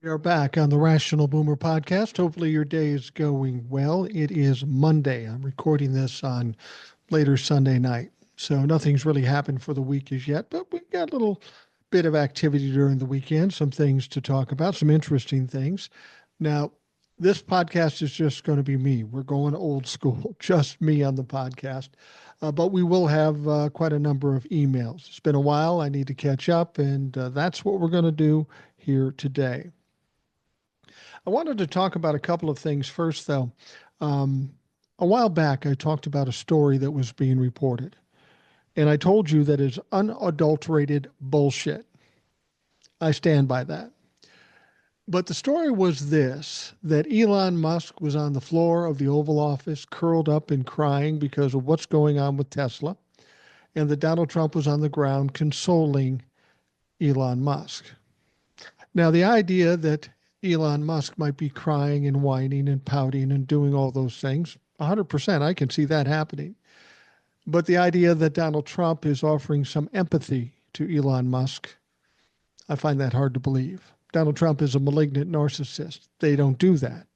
We are back on the Rational Boomer podcast. Hopefully, your day is going well. It is Monday. I'm recording this on later Sunday night. So, nothing's really happened for the week as yet, but we've got a little bit of activity during the weekend, some things to talk about, some interesting things. Now, this podcast is just going to be me. We're going old school, just me on the podcast. But we will have quite a number of emails. It's been a while. I need to catch up, and that's what we're going to do here today. I wanted to talk about a couple of things first, though. Um, a while back, I talked about a story that was being reported, and I told you that it's unadulterated bullshit. I stand by that. But the story was this, that Elon Musk was on the floor of the Oval Office, curled up and crying because of what's going on with Tesla, and that Donald Trump was on the ground consoling Elon Musk. Now, the idea that Elon Musk might be crying and whining and pouting and doing all those things, 100%, I can see that happening. But the idea that Donald Trump is offering some empathy to Elon Musk, I find that hard to believe. Donald Trump is a malignant narcissist. They don't do that.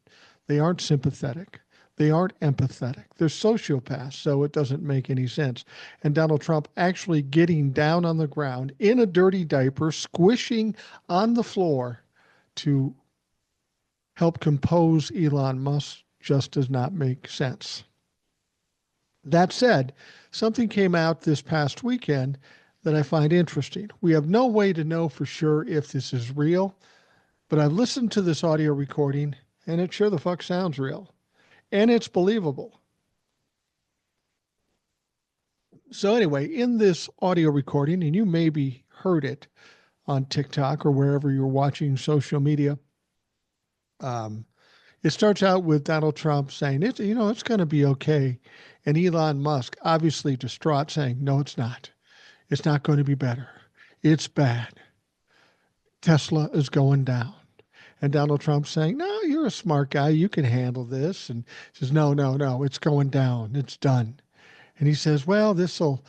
They aren't sympathetic. They aren't empathetic. They're sociopaths, so it doesn't make any sense. And Donald Trump actually getting down on the ground in a dirty diaper, squishing on the floor to help compose Elon Musk just does not make sense. That said, something came out this past weekend that I find interesting. We have no way to know for sure if this is real, but I've listened to this audio recording and it sure the fuck sounds real. And it's believable. So anyway, in this audio recording, and you maybe heard it on TikTok or wherever you're watching social media, it starts out with Donald Trump saying, it's going to be okay. And Elon Musk, obviously distraught, saying, no, it's not. It's not going to be better. It's bad. Tesla is going down. And Donald Trump saying, no, you're a smart guy. You can handle this. And he says, no, it's going down. It's done. And he says, well, this'll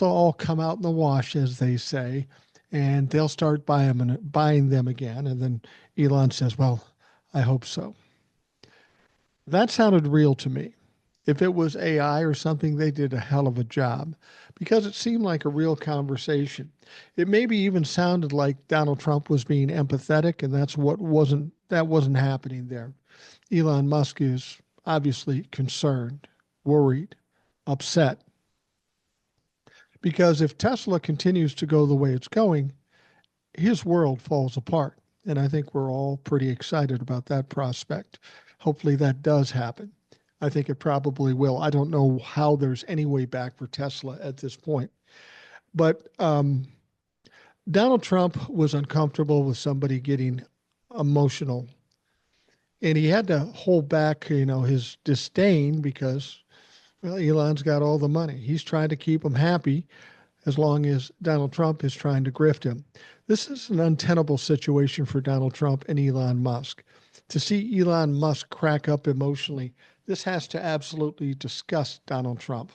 all come out in the wash, as they say, and they'll start buying them again. And then Elon says, well, I hope so. That sounded real to me. If it was AI or something, they did a hell of a job because it seemed like a real conversation. It maybe even sounded like Donald Trump was being empathetic, and that wasn't happening there. Elon Musk is obviously concerned, worried, upset. Because if Tesla continues to go the way it's going, his world falls apart. And I think we're all pretty excited about that prospect. Hopefully that does happen. I think it probably will. I don't know how there's any way back for Tesla at this point. But Donald Trump was uncomfortable with somebody getting emotional. And he had to hold back, his disdain because, well, Elon's got all the money. He's trying to keep him happy as long as Donald Trump is trying to grift him. This is an untenable situation for Donald Trump and Elon Musk. To see Elon Musk crack up emotionally, this has to absolutely disgust Donald Trump.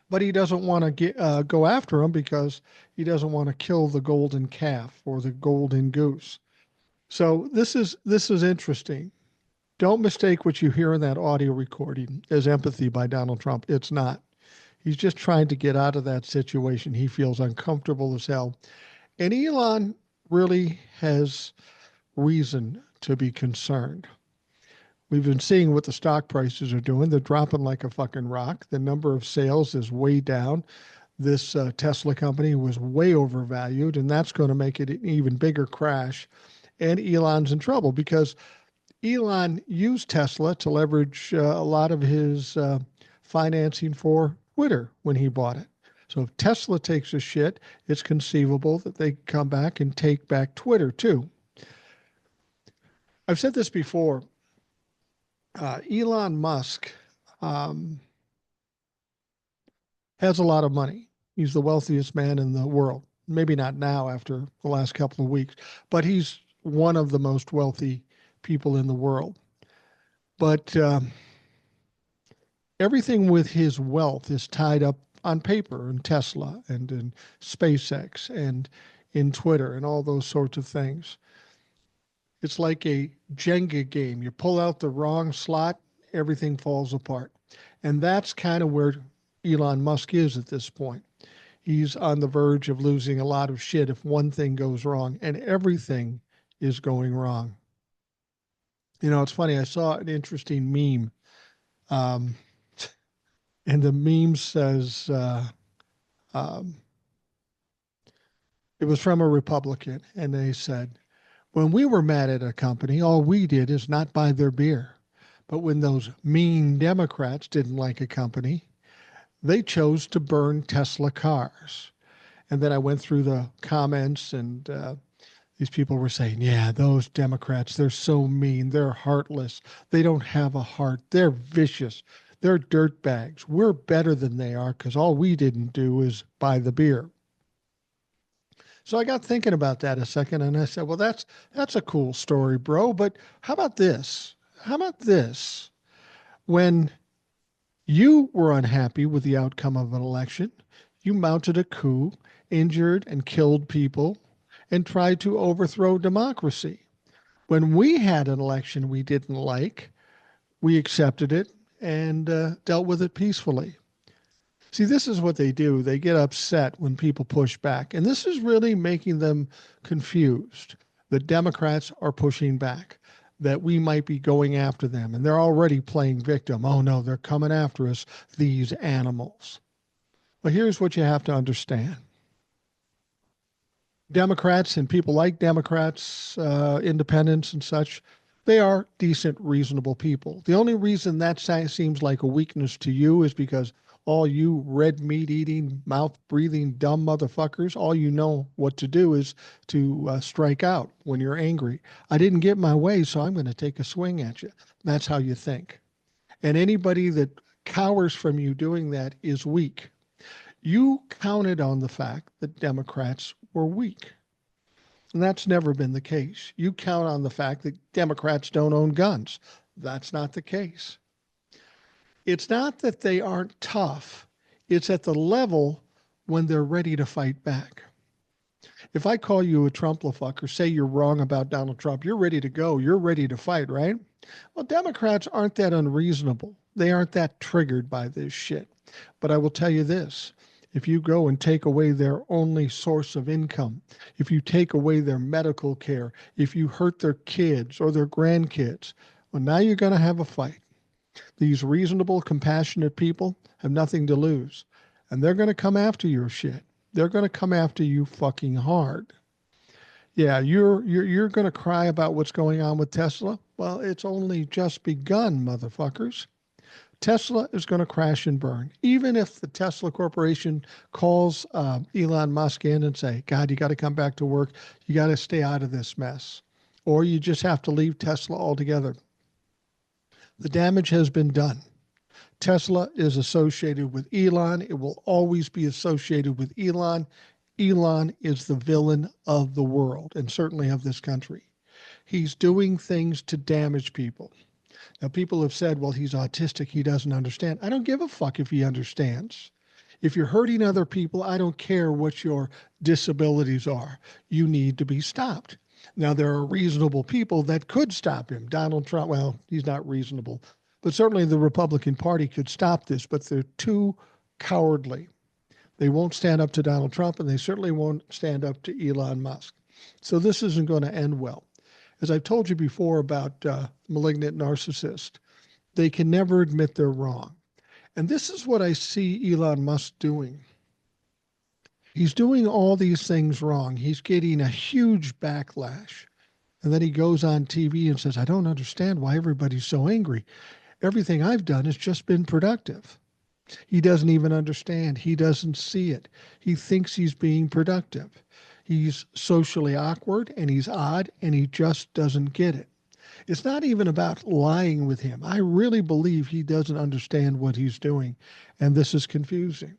But he doesn't want to go after him because he doesn't want to kill the golden calf or the golden goose. So this is interesting. Don't mistake what you hear in that audio recording as empathy by Donald Trump. It's not. He's just trying to get out of that situation. He feels uncomfortable as hell. And Elon really has reason to be concerned. We've been seeing what the stock prices are doing. They're dropping like a fucking rock. The number of sales is way down. This Tesla company was way overvalued, and that's going to make it an even bigger crash. And Elon's in trouble because Elon used Tesla to leverage a lot of his financing for Twitter when he bought it. So if Tesla takes a shit, it's conceivable that they come back and take back Twitter too. I've said this before. Elon Musk has a lot of money. He's the wealthiest man in the world. Maybe not now after the last couple of weeks, but he's one of the most wealthy people in the world. But everything with his wealth is tied up on paper in Tesla and in SpaceX and in Twitter and all those sorts of things. It's like a Jenga game. You pull out the wrong slot, everything falls apart. And that's kind of where Elon Musk is at this point. He's on the verge of losing a lot of shit if one thing goes wrong, and everything is going wrong. You know, it's funny. I saw an interesting meme, um, and the meme says um, it was from a Republican, and they said, when we were mad at a company, all we did is not buy their beer. But when those mean Democrats didn't like a company, they chose to burn Tesla cars. And then I went through the comments, and these people were saying, yeah, those Democrats, they're so mean. They're heartless. They don't have a heart. They're vicious. They're dirtbags. We're better than they are because all we didn't do is buy the beer. So I got thinking about that a second, and I said, well, that's a cool story, bro. But how about this? How about this? When you were unhappy with the outcome of an election, you mounted a coup, injured and killed people, and tried to overthrow democracy. When we had an election we didn't like, we accepted it and dealt with it peacefully. See, this is what they do. They get upset when people push back. And this is really making them confused. The Democrats are pushing back, that we might be going after them. And they're already playing victim. Oh, no, they're coming after us, these animals. But here's what you have to understand. Democrats and people like Democrats, independents and such, they are decent, reasonable people. The only reason that seems like a weakness to you is because all you red meat eating, mouth breathing, dumb motherfuckers, all you know what to do is to strike out when you're angry. I didn't get my way, so I'm going to take a swing at you. That's how you think. And anybody that cowers from you doing that is weak. You counted on the fact that Democrats were weak. And that's never been the case. You count on the fact that Democrats don't own guns. That's not the case. It's not that they aren't tough. It's at the level when they're ready to fight back. If I call you a Trump-la-fuck or say you're wrong about Donald Trump, you're ready to go. You're ready to fight, right? Well, Democrats aren't that unreasonable. They aren't that triggered by this shit. But I will tell you this. If you go and take away their only source of income, if you take away their medical care, if you hurt their kids or their grandkids, well, now you're going to have a fight. These reasonable, compassionate people have nothing to lose. And they're going to come after your shit. They're going to come after you fucking hard. Yeah, you're going to cry about what's going on with Tesla. Well, it's only just begun, motherfuckers. Tesla is going to crash and burn. Even if the Tesla Corporation calls Elon Musk in and say, God, you got to come back to work. You got to stay out of this mess. Or you just have to leave Tesla altogether. The damage has been done. Tesla is associated with Elon. It will always be associated with Elon. Elon is the villain of the world and certainly of this country. He's doing things to damage people. Now, people have said, well, he's autistic. He doesn't understand. I don't give a fuck if he understands. If you're hurting other people, I don't care what your disabilities are. You need to be stopped. Now, there are reasonable people that could stop him. Donald Trump, well, he's not reasonable. But certainly the Republican Party could stop this, but they're too cowardly. They won't stand up to Donald Trump, and they certainly won't stand up to Elon Musk. So this isn't going to end well. As I've told you before about malignant narcissists, they can never admit they're wrong. And this is what I see Elon Musk doing. He's doing all these things wrong. He's getting a huge backlash. And then he goes on TV and says, I don't understand why everybody's so angry. Everything I've done has just been productive. He doesn't even understand. He doesn't see it. He thinks he's being productive. He's socially awkward and he's odd and he just doesn't get it. It's not even about lying with him. I really believe he doesn't understand what he's doing, and this is confusing.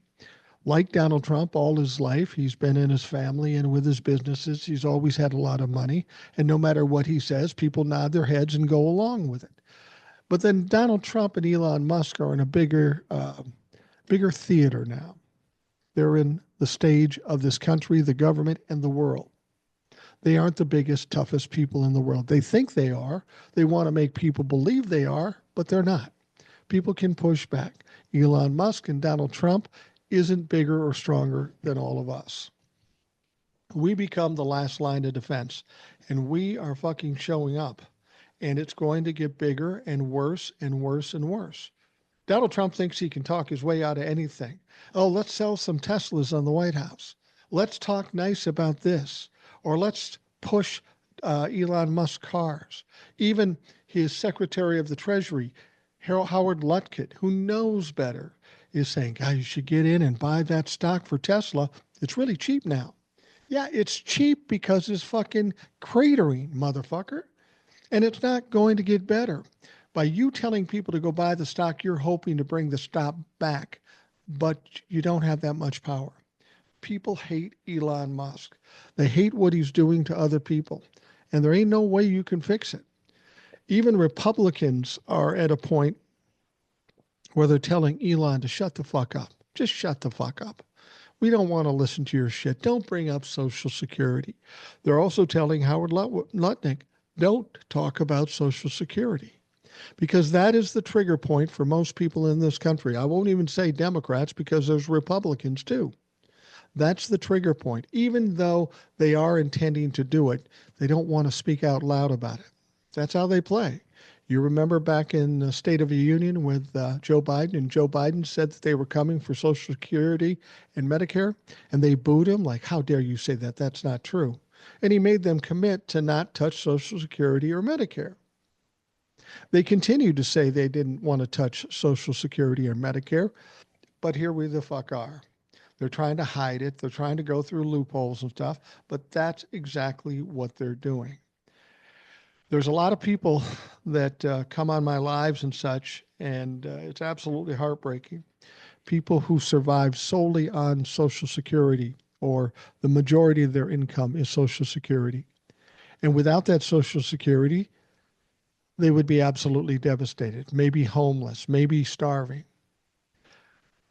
Like Donald Trump, all his life, he's been in his family and with his businesses. He's always had a lot of money, and no matter what he says, people nod their heads and go along with it. But then Donald Trump and Elon Musk are in a bigger theater now. They're in the stage of this country, the government, and the world. They aren't the biggest, toughest people in the world. They think they are. They want to make people believe they are, but they're not. People can push back. Elon Musk and Donald Trump isn't bigger or stronger than all of us. We become the last line of defense, and we are fucking showing up. And it's going to get bigger and worse and worse and worse. Donald Trump thinks he can talk his way out of anything. Oh, let's sell some Teslas on the White House. Let's talk nice about this. Or let's push Elon Musk cars. Even his Secretary of the Treasury, Howard Lutnick, who knows better, is saying, "God, you should get in and buy that stock for Tesla. It's really cheap now." Yeah, it's cheap because it's fucking cratering, motherfucker. And it's not going to get better. By you telling people to go buy the stock, you're hoping to bring the stock back, but you don't have that much power. People hate Elon Musk. They hate what he's doing to other people, and there ain't no way you can fix it. Even Republicans are at a point where they're telling Elon to shut the fuck up. Just shut the fuck up. We don't want to listen to your shit. Don't bring up Social Security. They're also telling Howard Lutnick, don't talk about Social Security, because that is the trigger point for most people in this country. I won't even say Democrats, because there's Republicans too. That's the trigger point. Even though they are intending to do it, they don't want to speak out loud about it. That's how they play. You remember back in the State of the Union with Joe Biden, and Joe Biden said that they were coming for Social Security and Medicare, and they booed him like, how dare you say that? That's not true. And he made them commit to not touch Social Security or Medicare. They continued to say they didn't want to touch Social Security or Medicare, but here we the fuck are. They're trying to hide it. They're trying to go through loopholes and stuff, but that's exactly what they're doing. There's a lot of people that come on my lives and such, and it's absolutely heartbreaking. People who survive solely on Social Security, or the majority of their income is Social Security. And without that Social Security, they would be absolutely devastated, maybe homeless, maybe starving.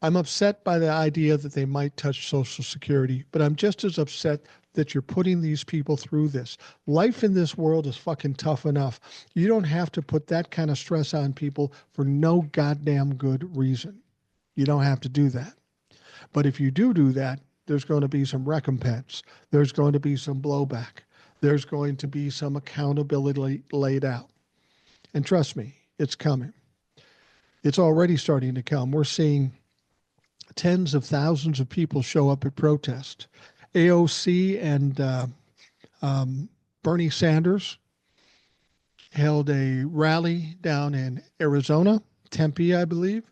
I'm upset by the idea that they might touch Social Security, but I'm just as upset that you're putting these people through this. Life in this world is fucking tough enough. You don't have to put that kind of stress on people for no goddamn good reason. You don't have to do that. But if you do that, there's going to be some recompense. There's going to be some blowback. There's going to be some accountability laid out. And trust me, it's coming. It's already starting to come. We're seeing tens of thousands of people show up at protest. AOC and Bernie Sanders held a rally down in Arizona, Tempe, I believe.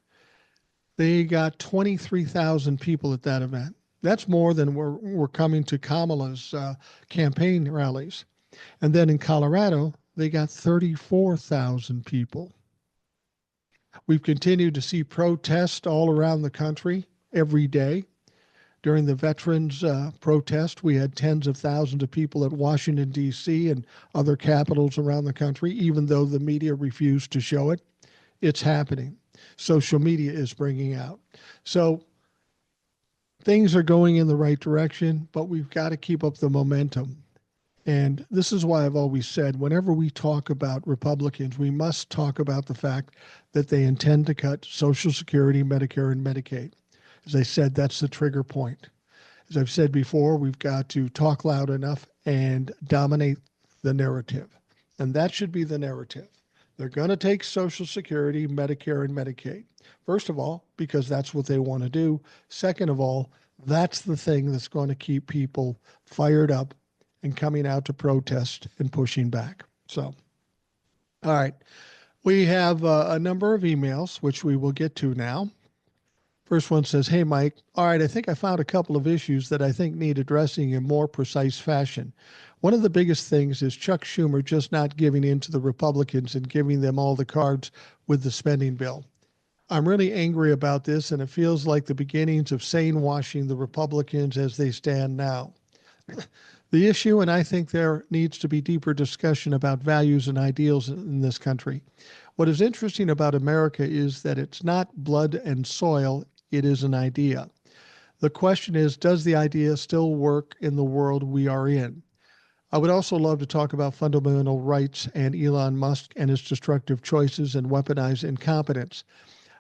They got 23,000 people at that event. That's more than were coming to Kamala's campaign rallies. And then in Colorado, they got 34,000 people. We've continued to see protests all around the country every day. During the veterans protest, we had tens of thousands of people at Washington, D.C. and other capitals around the country, even though the media refused to show it. It's happening. Social media is bringing out. So things are going in the right direction, but we've got to keep up the momentum. And this is why I've always said, whenever we talk about Republicans, we must talk about the fact that they intend to cut Social Security, Medicare, and Medicaid. As I said, that's the trigger point. As I've said before, we've got to talk loud enough and dominate the narrative. And that should be the narrative. They're going to take Social Security, Medicare, and Medicaid. First of all, because that's what they want to do. Second of all, that's the thing that's going to keep people fired up and coming out to protest and pushing back. So, all right. We have a number of emails, which we will get to now. First one says, hey, Mike. All right, I think I found a couple of issues that I think need addressing in more precise fashion. One of the biggest things is Chuck Schumer just not giving in to the Republicans and giving them all the cards with the spending bill. I'm really angry about this, and it feels like the beginnings of sane washing the Republicans as they stand now. The issue, and I think there needs to be deeper discussion about values and ideals in this country. What is interesting about America is that it's not blood and soil, it is an idea. The question is, does the idea still work in the world we are in? I would also love to talk about fundamental rights and Elon Musk and his destructive choices and weaponized incompetence.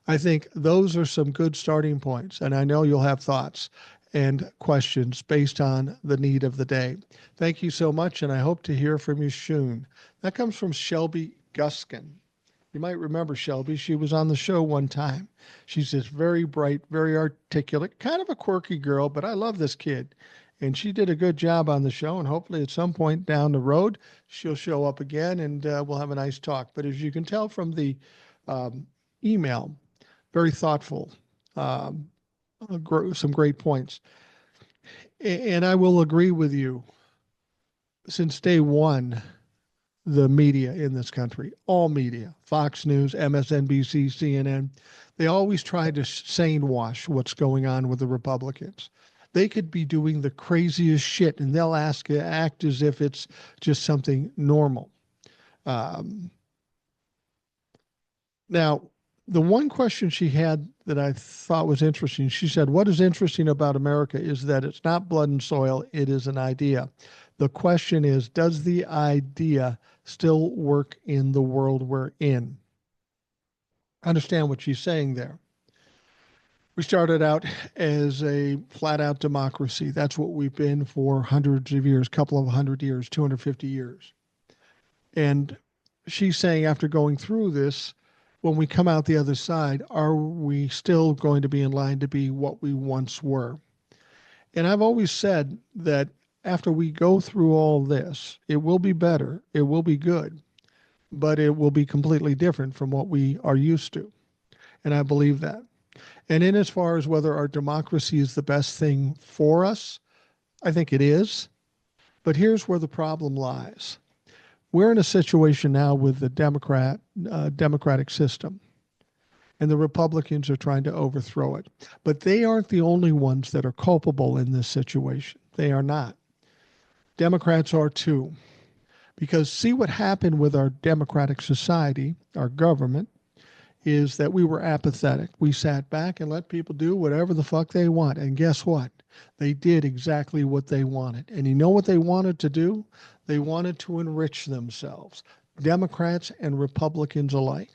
I think those are some good starting points, and I know you'll have thoughts and questions based on the need of the day. Thank you so much, and I hope to hear from you soon. That comes from Shelby Guskin. You might remember Shelby. She was on the show one time. She's this very bright, very articulate, kind of a quirky girl, but I love this kid. And she did a good job on the show. And hopefully, at some point down the road, she'll show up again and we'll have a nice talk. But as you can tell from the um, email, very thoughtful, um, some great points. And I will agree with you. Since day one, the media in this country, all media, Fox News, MSNBC, CNN, they always try to sane wash what's going on with the Republicans. They could be doing the craziest shit and they'll act as if it's just something normal. Um, Now, the one question she had that I thought was interesting, she said, what is interesting about America is that it's not blood and soil, it is an idea. The question is, does the idea still work in the world we're in? I understand what she's saying there. We started out as a flat out democracy. That's what we've been for hundreds of years, couple of 100 years, 250 years. And she's saying after going through this, when we come out the other side, are we still going to be in line to be what we once were? And I've always said that after we go through all this, it will be better, it will be good, but it will be completely different from what we are used to. And I believe that. And in as far as whether our democracy is the best thing for us, I think it is. But here's where the problem lies. We're in a situation now with the democratic system, and the Republicans are trying to overthrow it. But they aren't the only ones that are culpable in this situation. They are not. Democrats are too. Because see what happened with our democratic society, our government, is that we were apathetic. We sat back and let people do whatever the fuck they want. And guess what? They did exactly what they wanted. And you know what they wanted to do? They wanted to enrich themselves, Democrats and Republicans alike.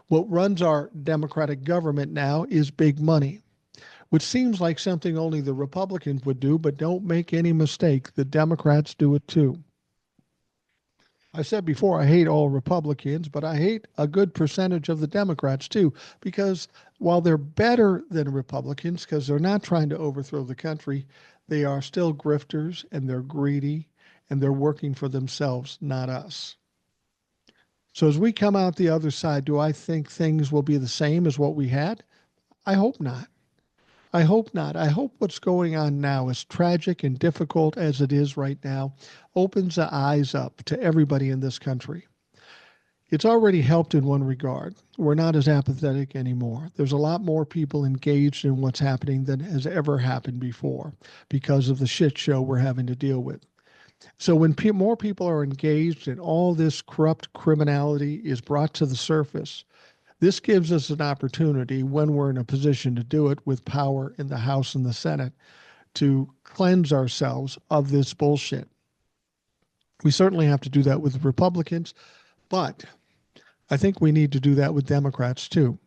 What runs our democratic government now is big money, which seems like something only the Republicans would do, but don't make any mistake, the Democrats do it too. I said before, I hate all Republicans, but I hate a good percentage of the Democrats too, because while they're better than Republicans, because they're not trying to overthrow the country, they are still grifters and they're greedy and they're working for themselves, not us. So as we come out the other side, do I think things will be the same as what we had? I hope not. I hope not. I hope what's going on now, as tragic and difficult as it is right now, opens the eyes up to everybody in this country. It's already helped in one regard. We're not as apathetic anymore. There's a lot more people engaged in what's happening than has ever happened before because of the shit show we're having to deal with. So when more people are engaged and all this corrupt criminality is brought to the surface, this gives us an opportunity when we're in a position to do it with power in the House and the Senate to cleanse ourselves of this bullshit. We certainly have to do that with Republicans, but I think we need to do that with Democrats too.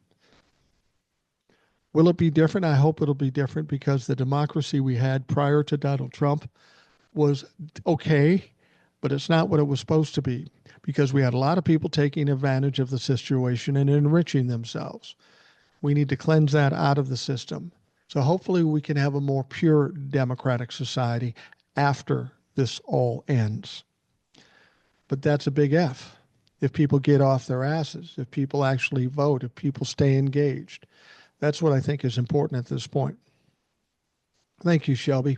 Will it be different? I hope it'll be different because the democracy we had prior to Donald Trump was okay, but it's not what it was supposed to be because we had a lot of people taking advantage of the situation and enriching themselves. We need to cleanse that out of the system. So hopefully we can have a more pure democratic society after this all ends. But that's a big F. If people get off their asses, if people actually vote, if people stay engaged. That's what I think is important at this point. Thank you, Shelby.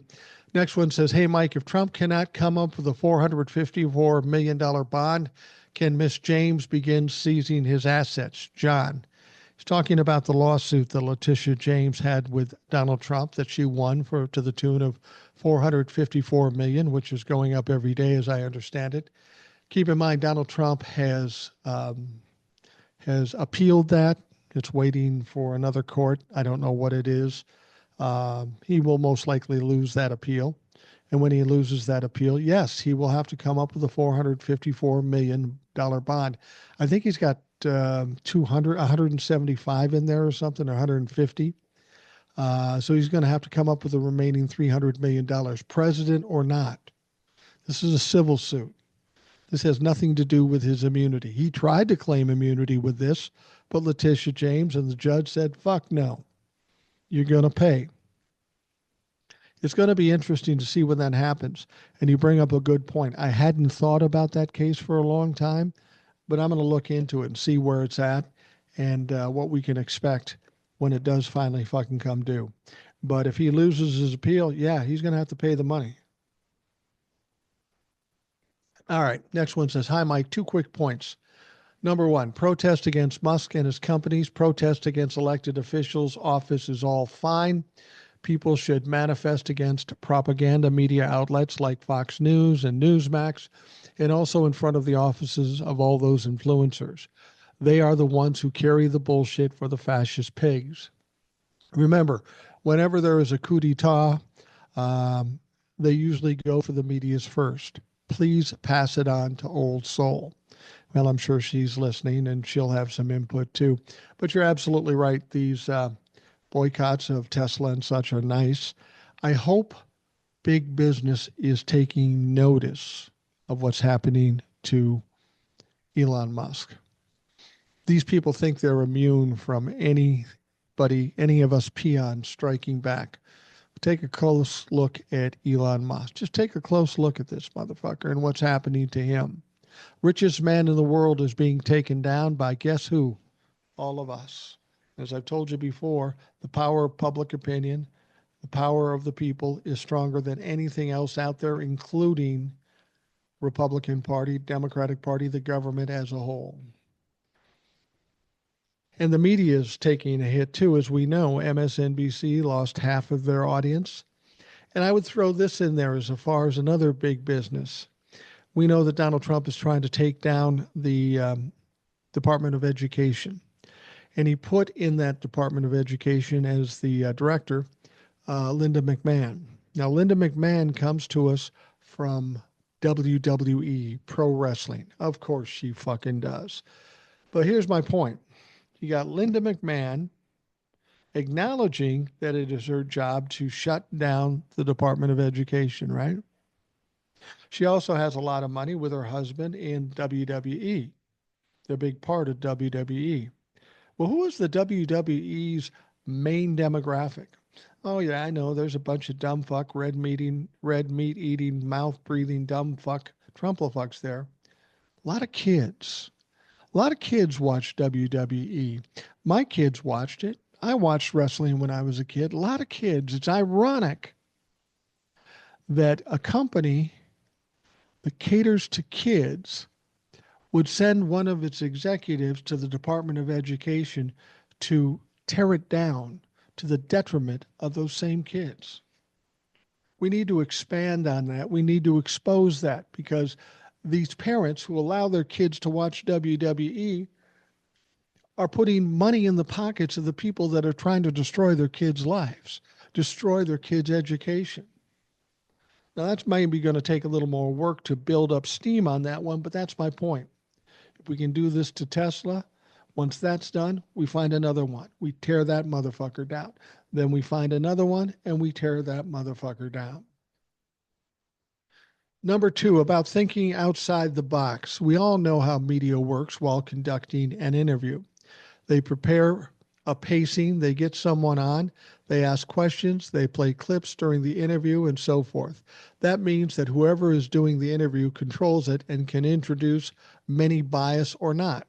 Next one says, hey, Mike, if Trump cannot come up with a $454 million bond, can Miss James begin seizing his assets? John. He's talking about the lawsuit that Letitia James had with Donald Trump that she won to the tune of $454 million, which is going up every day, as I understand it. Keep in mind, Donald Trump has appealed that. It's waiting for another court. I don't know what it is. He will most likely lose that appeal. And when he loses that appeal, yes, he will have to come up with a $454 million bond. I think he's got 175 in there or something, or 150. So he's going to have to come up with the remaining $300 million, president or not. This is a civil suit. This has nothing to do with his immunity. He tried to claim immunity with this, but Letitia James and the judge said, fuck no, you're going to pay. It's going to be interesting to see when that happens. And you bring up a good point. I hadn't thought about that case for a long time, but I'm going to look into it and see where it's at and what we can expect when it does finally fucking come due. But if he loses his appeal, yeah, he's going to have to pay the money. All right, next one says, hi, Mike, 2 quick points. Number 1, protest against Musk and his companies, protest against elected officials' office is all fine. People should manifest against propaganda media outlets like Fox News and Newsmax, and also in front of the offices of all those influencers. They are the ones who carry the bullshit for the fascist pigs. Remember, whenever there is a coup d'etat, they usually go for the media's first. Please pass it on to Old Soul. Well, I'm sure she's listening and she'll have some input too. But you're absolutely right. These boycotts of Tesla and such are nice. I hope big business is taking notice of what's happening to Elon Musk. These people think they're immune from anybody, any of us peons striking back. Take a close look at Elon Musk. Just take a close look at this motherfucker and what's happening to him. Richest man in the world is being taken down by guess who? All of us. As I've told you before, the power of public opinion, the power of the people is stronger than anything else out there, including Republican Party, Democratic Party, the government as a whole. And the media is taking a hit too, as we know. MSNBC lost half of their audience. And I would throw this in there as far as another big business. We know that Donald Trump is trying to take down the Department of Education. And he put in that Department of Education as the director, Linda McMahon. Now, Linda McMahon comes to us from WWE, pro wrestling. Of course she fucking does. But here's my point. You got Linda McMahon acknowledging that it is her job to shut down the Department of Education, right? She also has a lot of money with her husband in WWE. They're a big part of WWE. Well, who is the WWE's main demographic? Oh, yeah, I know. There's a bunch of dumb fuck, red meat eating, mouth breathing, dumb fuck, trumplefucks there. A lot of kids. A lot of kids watch WWE. My kids watched it. I watched wrestling when I was a kid. A lot of kids. It's ironic that a company that caters to kids would send one of its executives to the Department of Education to tear it down to the detriment of those same kids. We need to expand on that. We need to expose that because these parents who allow their kids to watch WWE are putting money in the pockets of the people that are trying to destroy their kids' lives, destroy their kids' education. Now, that's maybe going to take a little more work to build up steam on that one, but that's my point. If we can do this to Tesla, once that's done, we find another one. We tear that motherfucker down. Then we find another one, and we tear that motherfucker down. Number 2, about thinking outside the box. We all know how media works while conducting an interview. They prepare a pacing, they get someone on, they ask questions, they play clips during the interview, and so forth. That means that whoever is doing the interview controls it and can introduce many bias or not.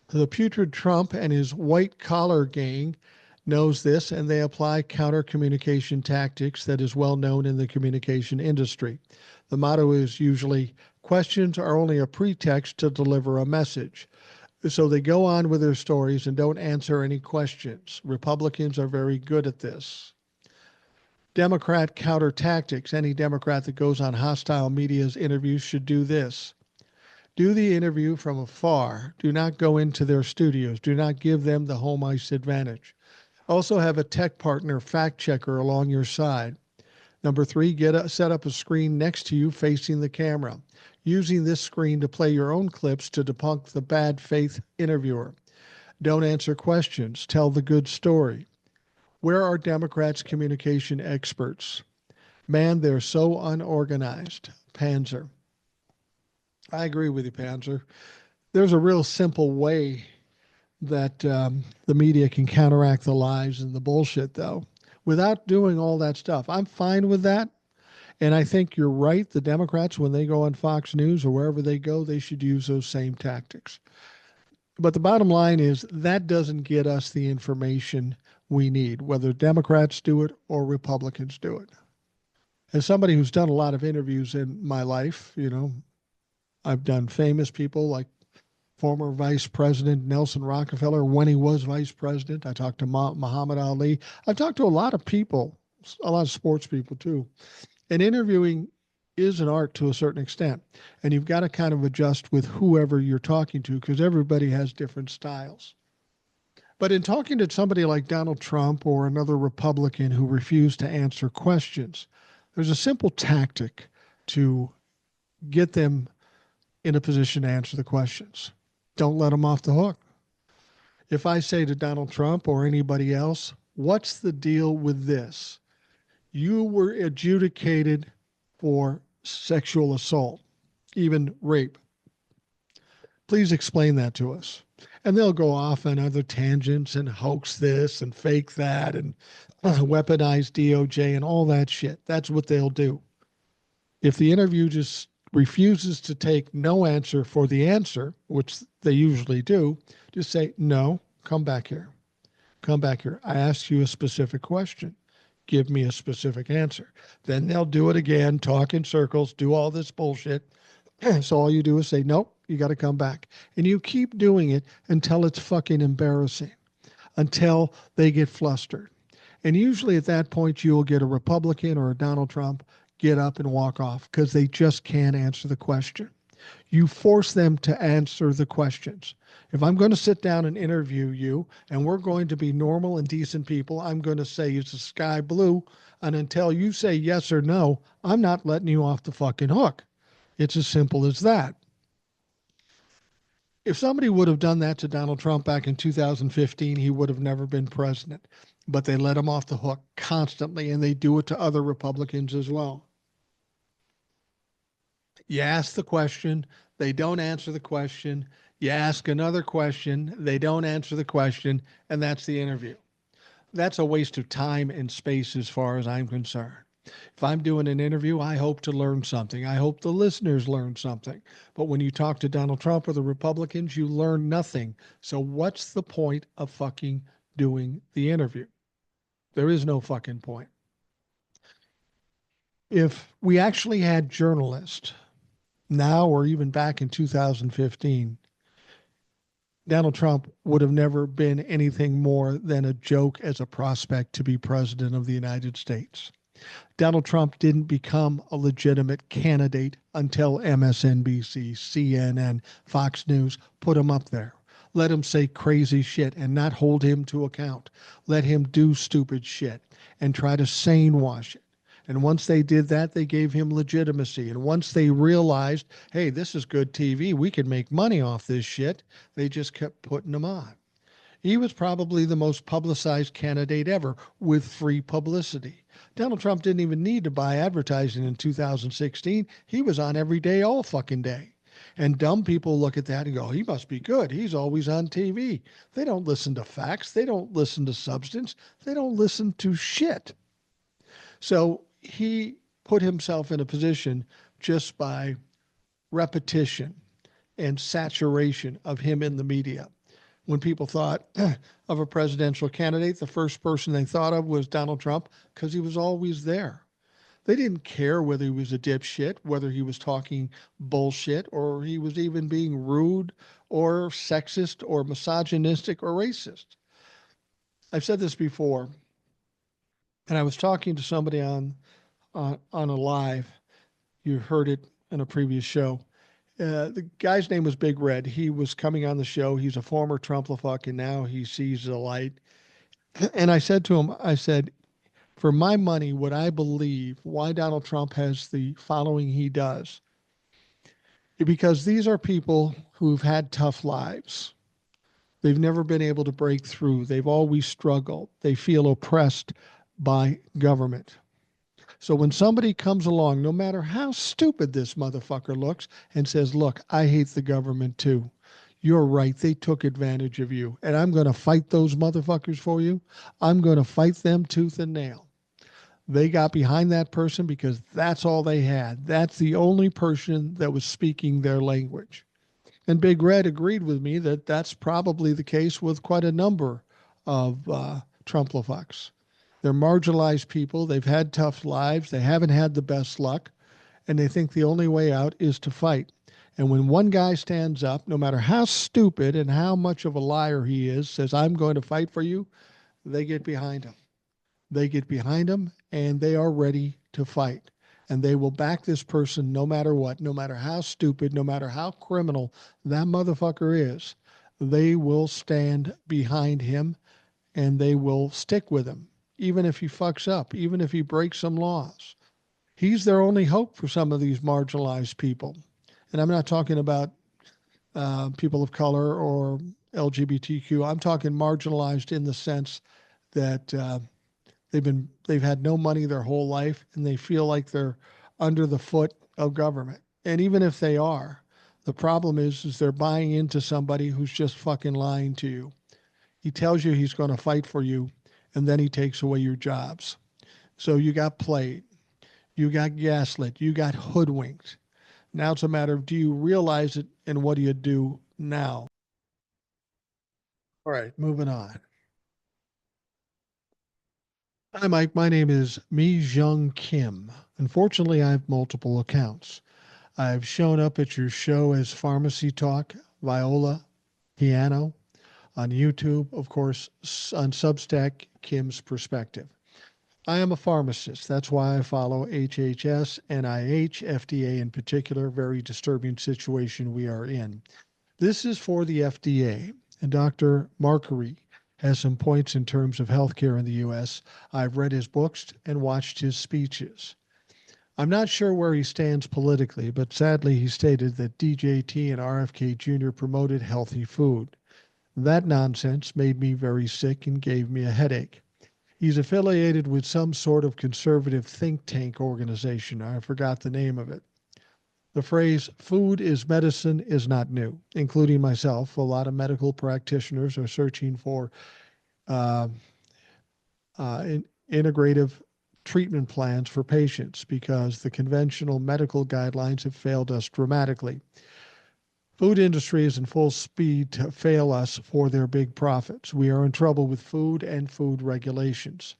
The putrid Trump and his white-collar gang knows this, and they apply counter-communication tactics that is well known in the communication industry. The motto is usually, questions are only a pretext to deliver a message. So they go on with their stories and don't answer any questions. Republicans are very good at this. Democrat counter tactics. Any Democrat that goes on hostile media's interviews should do this. Do the interview from afar. Do not go into their studios. Do not give them the home ice advantage. Also have a tech partner fact checker along your side. Number three, set up a screen next to you facing the camera, using this screen to play your own clips to debunk the bad faith interviewer. Don't answer questions. Tell the good story. Where are Democrats' communication experts? Man, they're so unorganized. Panzer. I agree with you, Panzer. There's a real simple way that the media can counteract the lies and the bullshit, though, without doing all that stuff. I'm fine with that. And I think you're right. The Democrats, when they go on Fox News or wherever they go, they should use those same tactics. But the bottom line is that doesn't get us the information we need, whether Democrats do it or Republicans do it. As somebody who's done a lot of interviews in my life, I've done famous people like former Vice President Nelson Rockefeller when he was vice president. I talked to Muhammad Ali. I've talked to a lot of people, a lot of sports people too. And interviewing is an art to a certain extent. And you've got to kind of adjust with whoever you're talking to because everybody has different styles. But in talking to somebody like Donald Trump or another Republican who refused to answer questions, there's a simple tactic to get them in a position to answer the questions. Don't let them off the hook. If I say to Donald Trump or anybody else, what's the deal with this? You were adjudicated for sexual assault, even rape. Please explain that to us. And they'll go off on other tangents and hoax this and fake that and weaponize DOJ and all that shit. That's what they'll do. If the interview just refuses to take no answer for the answer, which they usually do, just say, no, come back here. Come back here. I asked you a specific question. Give me a specific answer. Then they'll do it again, talk in circles, do all this bullshit. So all you do is say, nope, you got to come back. And you keep doing it until it's fucking embarrassing, until they get flustered. And usually at that point, you'll get a Republican or a Donald Trump get up and walk off because they just can't answer the question. You force them to answer the questions. If I'm going to sit down and interview you and we're going to be normal and decent people, I'm going to say, is the sky blue? And until you say yes or no, I'm not letting you off the fucking hook. It's as simple as that. If somebody would have done that to Donald Trump back in 2015, he would have never been president. But they let him off the hook constantly, and they do it to other Republicans as well. You ask the question, they don't answer the question. You ask another question, they don't answer the question, and that's the interview. That's a waste of time and space as far as I'm concerned. If I'm doing an interview, I hope to learn something. I hope the listeners learn something. But when you talk to Donald Trump or the Republicans, you learn nothing. So what's the point of fucking doing the interview? There is no fucking point. If we actually had journalists now or even back in 2015, Donald Trump would have never been anything more than a joke as a prospect to be president of the United States. Donald Trump didn't become a legitimate candidate until MSNBC, CNN, Fox News put him up there. Let him say crazy shit and not hold him to account. Let him do stupid shit and try to sane wash it. And once they did that, they gave him legitimacy. And once they realized, hey, this is good TV, we can make money off this shit, they just kept putting him on. He was probably the most publicized candidate ever with free publicity. Donald Trump didn't even need to buy advertising in 2016. He was on every day, all fucking day. And dumb people look at that and go, he must be good. He's always on TV. They don't listen to facts. They don't listen to substance. They don't listen to shit. So he put himself in a position just by repetition and saturation of him in the media. When people thought of a presidential candidate, the first person they thought of was Donald Trump because he was always there. They didn't care whether he was a dipshit, whether he was talking bullshit, or he was even being rude or sexist or misogynistic or racist. I've said this before, and I was talking to somebody on a live. You heard it in a previous show. The guy's name was Big Red. He was coming on the show. He's a former Trump-la-fuck, and now he sees the light. And I said to him, I said, For my money, what I believe, why Donald Trump has the following he does, because these are people who've had tough lives. They've never been able to break through. They've always struggled. They feel oppressed by government. So when somebody comes along, no matter how stupid this motherfucker looks, and says, look, I hate the government too. You're right. They took advantage of you. And I'm going to fight those motherfuckers for you. I'm going to fight them tooth and nail. They got behind that person because that's all they had. That's the only person that was speaking their language. And Big Red agreed with me that that's probably the case with quite a number of Trump-lefucks. They're marginalized people. They've had tough lives. They haven't had the best luck. And they think the only way out is to fight. And when one guy stands up, no matter how stupid and how much of a liar he is, says, I'm going to fight for you, they get behind him. They get behind him and they are ready to fight. And they will back this person no matter what, no matter how stupid, no matter how criminal that motherfucker is. They will stand behind him and they will stick with him, even if he fucks up, even if he breaks some laws. He's their only hope for some of these marginalized people. And I'm not talking about people of color or LGBTQ. I'm talking marginalized in the sense that they've had no money their whole life and they feel like they're under the foot of government. And even if they are, the problem is they're buying into somebody who's just fucking lying to you. He tells you he's going to fight for you and then he takes away your jobs. So you got played, you got gaslit, you got hoodwinked. Now it's a matter of, do you realize it and what do you do now? All right, moving on. Hi, Mike. My name is Mi Jung Kim. Unfortunately, I have multiple accounts. I've shown up at your show as Pharmacy Talk, Viola, Piano, on YouTube, of course, on Substack, Kim's Perspective. I am a pharmacist. That's why I follow HHS, NIH, FDA in particular. Very disturbing situation we are in. This is for the FDA, and Dr. Markary has some points in terms of healthcare in the U.S. I've read his books and watched his speeches. I'm not sure where he stands politically, but sadly he stated that DJT and RFK Jr. promoted healthy food. That nonsense made me very sick and gave me a headache. He's affiliated with some sort of conservative think tank organization. I forgot the name of it. The phrase food is medicine is not new, including myself. A lot of medical practitioners are searching for uh, integrative treatment plans for patients because the conventional medical guidelines have failed us dramatically. Food industry is in full speed to fail us for their big profits. We are in trouble with food and food regulations.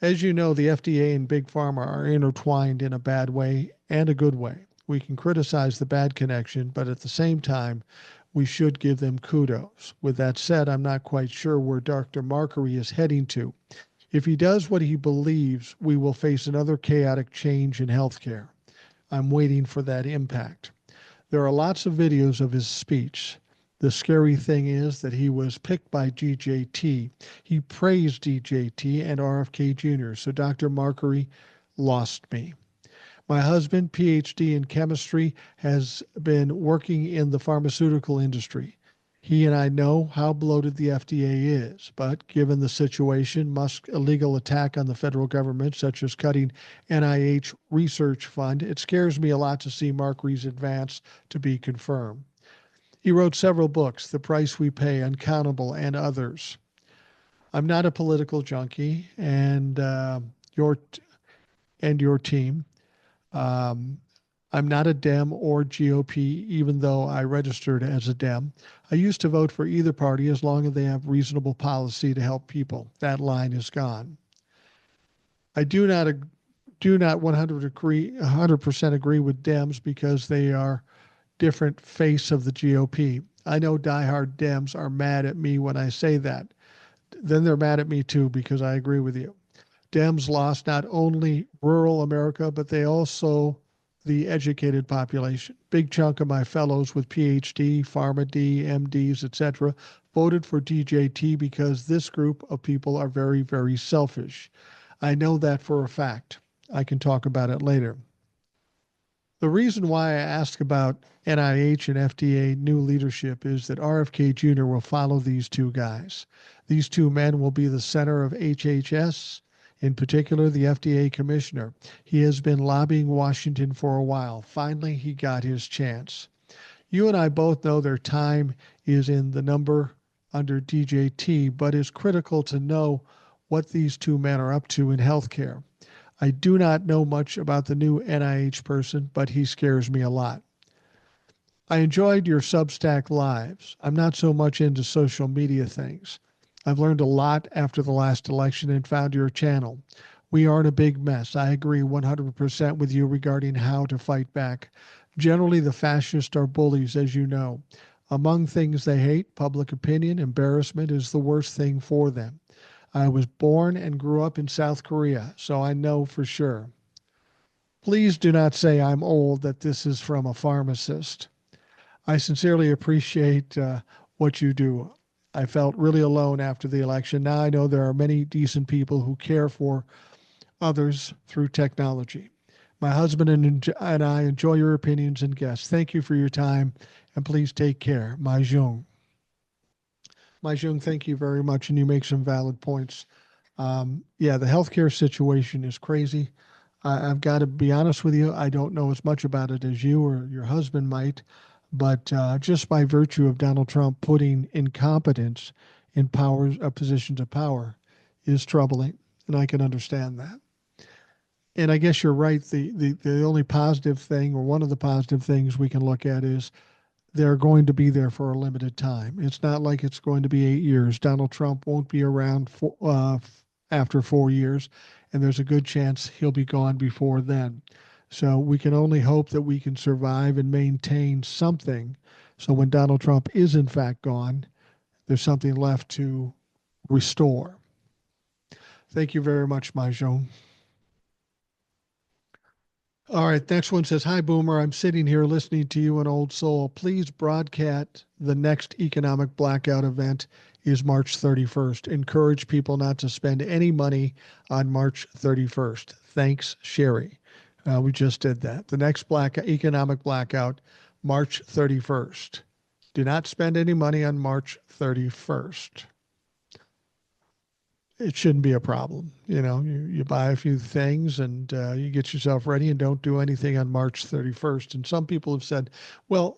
As you know, the FDA and Big Pharma are intertwined in a bad way and a good way. We can criticize the bad connection, but at the same time, we should give them kudos. With that said, I'm not quite sure where Dr. Markary is heading to. If he does what he believes, we will face another chaotic change in healthcare. I'm waiting for that impact. There are lots of videos of his speech. The scary thing is that he was picked by DJT. He praised DJT and RFK Jr., so Dr. Markary lost me. My husband, PhD in chemistry, has been working in the pharmaceutical industry. He and I know how bloated the FDA is, but given the situation, Musk's illegal attack on the federal government, such as cutting NIH research fund, it scares me a lot to see Markary's advance to be confirmed. He wrote several books, The Price We Pay, Uncountable, and others. I'm not a political junkie, and your team. I'm not a Dem or GOP, even though I registered as a Dem. I used to vote for either party as long as they have reasonable policy to help people. That line is gone. I do not 100% agree with Dems because they are different face of the GOP. I know diehard Dems are mad at me when I say that. Then they're mad at me too because I agree with you. Dems lost not only rural America, but they also the educated population. Big chunk of my fellows with PhD, PharmaD, MDs, etc., voted for DJT because this group of people are very, very selfish. I know that for a fact. I can talk about it later. The reason why I ask about NIH and FDA new leadership is that RFK Jr. will follow these two guys. These two men will be the center of HHS, in particular, the FDA commissioner. He has been lobbying Washington for a while. Finally, he got his chance. You and I both know their time is in the number under DJT, but it's critical to know what these two men are up to in healthcare. I do not know much about the new NIH person, but he scares me a lot. I enjoyed your Substack lives. I'm not so much into social media things. I've learned a lot after the last election and found your channel. We are in a big mess. I agree 100% with you regarding how to fight back. Generally, the fascists are bullies, as you know. Among things they hate, public opinion, embarrassment is the worst thing for them. I was born and grew up in South Korea, so I know for sure. Please do not say I'm old, that this is from a pharmacist. I sincerely appreciate what you do. I felt really alone after the election. Now I know there are many decent people who care for others through technology. My husband and I enjoy your opinions and guests. Thank you for your time, and please take care. Mai Jung. Mai Jung, thank you very much, and you make some valid points. Yeah, the healthcare situation is crazy. I've got to be honest with you, I don't know as much about it as you or your husband might, but just by virtue of Donald Trump putting incompetence in positions of power is troubling, and I can understand that. And I guess you're right. The only positive thing, or one of the positive things we can look at, is they're going to be there for a limited time. It's not like it's going to be 8 years. Donald Trump won't be around after 4 years, and there's a good chance he'll be gone before then. So we can only hope that we can survive and maintain something. So when Donald Trump is in fact gone, there's something left to restore. Thank you very much, Mahjong. All right, next one says, "Hi, Boomer. I'm sitting here listening to you and Old Soul. Please broadcast the next economic blackout event is March 31st. Encourage people not to spend any money on March 31st. Thanks, Sherry." We just did that. The next economic blackout, March 31st. Do not spend any money on March 31st. It shouldn't be a problem. You buy a few things and you get yourself ready and don't do anything on March 31st. And some people have said, well,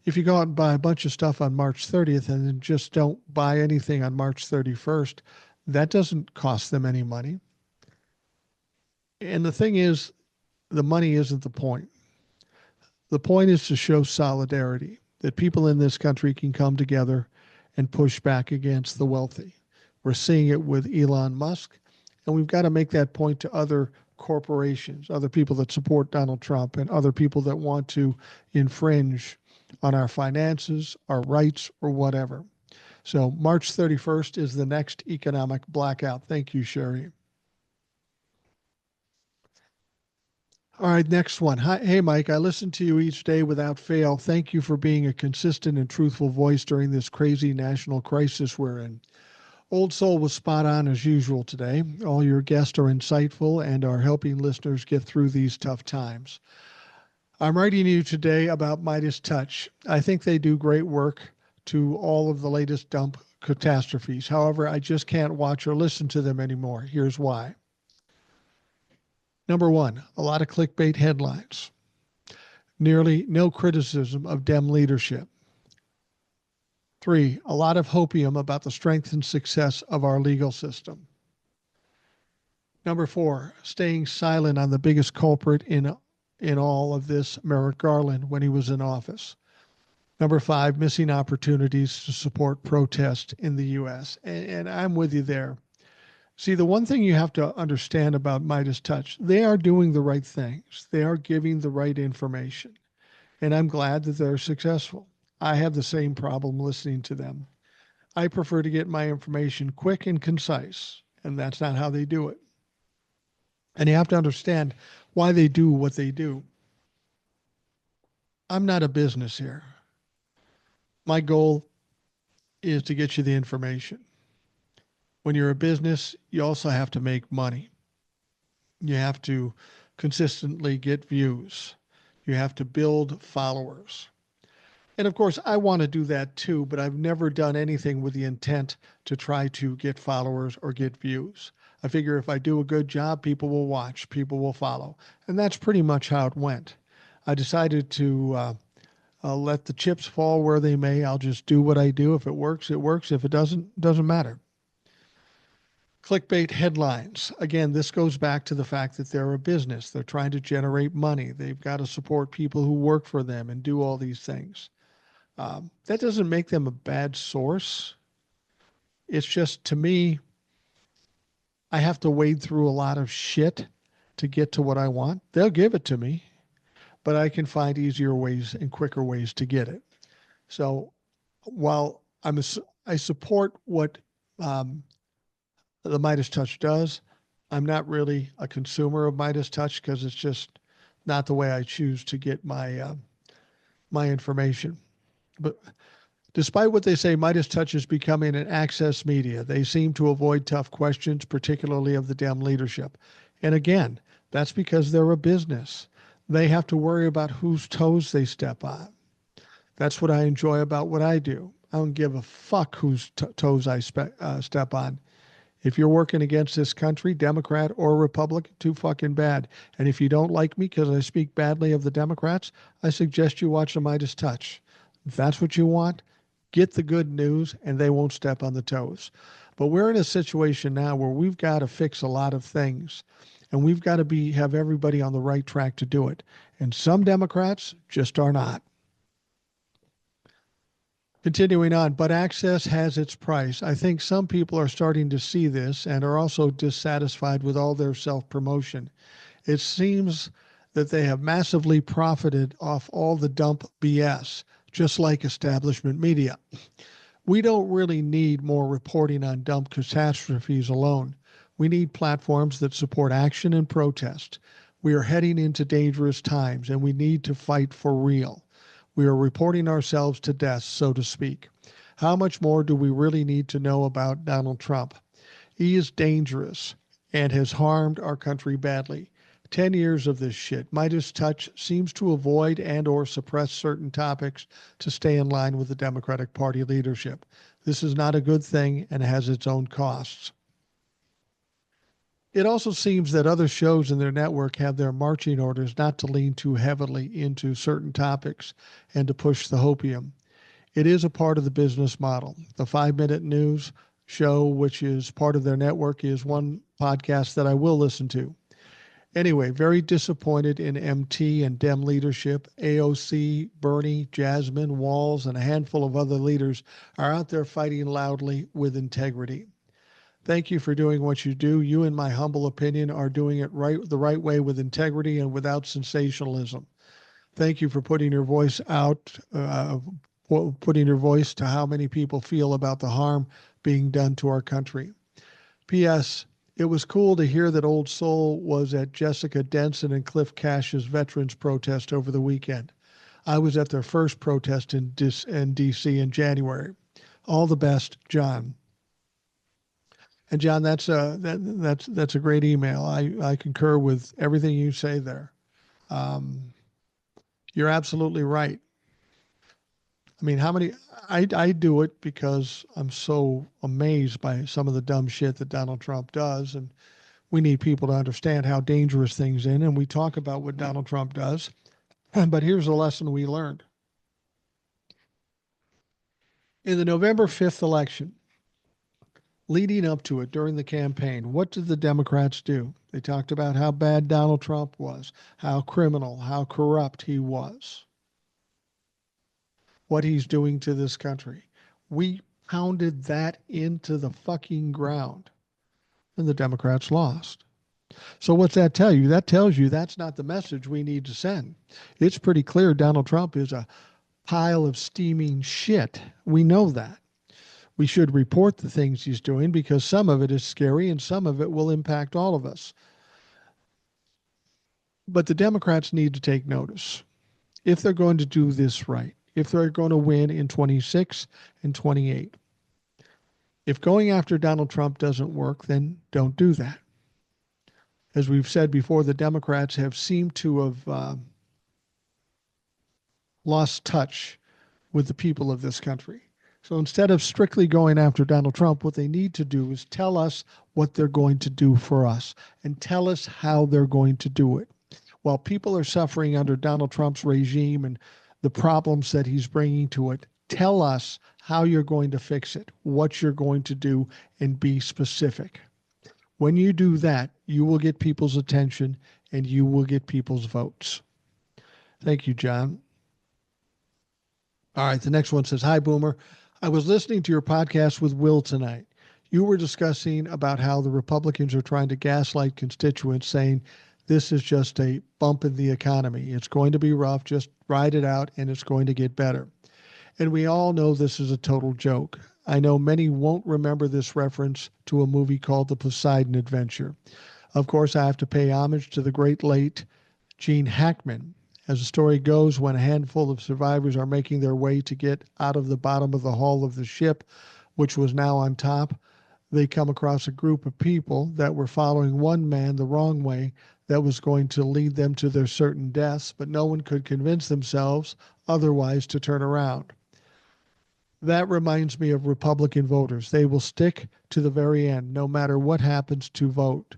if you go out and buy a bunch of stuff on March 30th and then just don't buy anything on March 31st, that doesn't cost them any money. And the thing is, the money isn't the point. The point is to show solidarity, that people in this country can come together and push back against the wealthy. We're seeing it with Elon Musk, and we've got to make that point to other corporations, other people that support Donald Trump, and other people that want to infringe on our finances, our rights, or whatever. So March 31st is the next economic blackout. Thank you, Sherry. All right, next one. Hi, hey, Mike, I listen to you each day without fail. Thank you for being a consistent and truthful voice during this crazy national crisis we're in. Old Soul was spot on as usual today. All your guests are insightful and are helping listeners get through these tough times. I'm writing you today about Midas Touch. I think they do great work to all of the latest dump catastrophes. However, I just can't watch or listen to them anymore. Here's why. Number one, a lot of clickbait headlines. Nearly no criticism of Dem leadership. 3, a lot of hopium about the strength and success of our legal system. Number 4, staying silent on the biggest culprit in all of this, Merrick Garland, when he was in office. Number 5, missing opportunities to support protest in the U.S. And I'm with you there. See, the one thing you have to understand about Midas Touch, they are doing the right things. They are giving the right information. And I'm glad that they're successful. I have the same problem listening to them. I prefer to get my information quick and concise, and that's not how they do it. And you have to understand why they do what they do. I'm not a business here. My goal is to get you the information. When you're a business, you also have to make money. You have to consistently get views. You have to build followers. And of course, I want to do that too, but I've never done anything with the intent to try to get followers or get views. I figure if I do a good job, people will watch, people will follow. And that's pretty much how it went. I decided to let the chips fall where they may. I'll just do what I do. If it works, it works. If it doesn't matter. Clickbait headlines. Again, this goes back to the fact that they're a business. They're trying to generate money. They've got to support people who work for them and do all these things. That doesn't make them a bad source. It's just, to me, I have to wade through a lot of shit to get to what I want. They'll give it to me, but I can find easier ways and quicker ways to get it. So while I support what the Midas Touch does, I'm not really a consumer of Midas Touch because it's just not the way I choose to get my information. But despite what they say, Midas Touch is becoming an access media. They seem to avoid tough questions, particularly of the Dem leadership. And again, that's because they're a business. They have to worry about whose toes they step on. That's what I enjoy about what I do. I don't give a fuck whose toes I step on. If you're working against this country, Democrat or Republican, too fucking bad. And if you don't like me because I speak badly of the Democrats, I suggest you watch the Midas Touch. If that's what you want, get the good news and they won't step on the toes. But we're in a situation now where we've got to fix a lot of things and we've got to have everybody on the right track to do it. And some Democrats just are not. Continuing on, but access has its price. I think some people are starting to see this and are also dissatisfied with all their self-promotion. It seems that they have massively profited off all the dump BS, just like establishment media. We don't really need more reporting on dump catastrophes alone. We need platforms that support action and protest. We are heading into dangerous times and we need to fight for real. We are reporting ourselves to death, so to speak. How much more do we really need to know about Donald Trump? He is dangerous and has harmed our country badly. 10 years of this shit. Midas Touch seems to avoid and or suppress certain topics to stay in line with the Democratic Party leadership. This is not a good thing and has its own costs. It also seems that other shows in their network have their marching orders not to lean too heavily into certain topics and to push the hopium. It is a part of the business model. The 5-Minute News show, which is part of their network, is one podcast that I will listen to. Anyway, very disappointed in MT and Dem leadership. AOC, Bernie, Jasmine, Walz, and a handful of other leaders are out there fighting loudly with integrity. Thank you for doing what you do. You, in my humble opinion, are doing it the right way with integrity and without sensationalism. Thank you for putting your voice out, putting your voice to how many people feel about the harm being done to our country. P.S. It was cool to hear that Old Soul was at Jessica Denson and Cliff Cash's veterans protest over the weekend. I was at their first protest in D.C. in January. All the best, John. And John, that's a great email. I concur with everything you say there. You're absolutely right. I mean, I do it because I'm so amazed by some of the dumb shit that Donald Trump does. And we need people to understand how dangerous things are. And we talk about what Donald Trump does. But here's a lesson we learned. In the November 5th election, leading up to it during the campaign, what did the Democrats do? They talked about how bad Donald Trump was, how criminal, how corrupt he was, what he's doing to this country. We pounded that into the fucking ground, and the Democrats lost. So what's that tell you? That tells you that's not the message we need to send. It's pretty clear Donald Trump is a pile of steaming shit. We know that. We should report the things he's doing because some of it is scary and some of it will impact all of us. But the Democrats need to take notice. If they're going to do this right, if they're going to win in 26 and 28. If going after Donald Trump doesn't work, then don't do that. As we've said before, the Democrats have seemed to have lost touch with the people of this country. So instead of strictly going after Donald Trump, what they need to do is tell us what they're going to do for us and tell us how they're going to do it. While people are suffering under Donald Trump's regime and the problems that he's bringing to it, tell us how you're going to fix it, what you're going to do, and be specific. When you do that, you will get people's attention and you will get people's votes. Thank you, John. All right, the next one says, "Hi, Boomer. I was listening to your podcast with Will tonight. You were discussing about how the Republicans are trying to gaslight constituents, saying this is just a bump in the economy. It's going to be rough, just ride it out, and it's going to get better. And we all know this is a total joke. I know many won't remember this reference to a movie called The Poseidon Adventure. Of course, I have to pay homage to the great late Gene Hackman. As the story goes, when a handful of survivors are making their way to get out of the bottom of the hull of the ship, which was now on top, they come across a group of people that were following one man the wrong way that was going to lead them to their certain deaths, but no one could convince themselves otherwise to turn around. That reminds me of Republican voters. They will stick to the very end, no matter what happens, to vote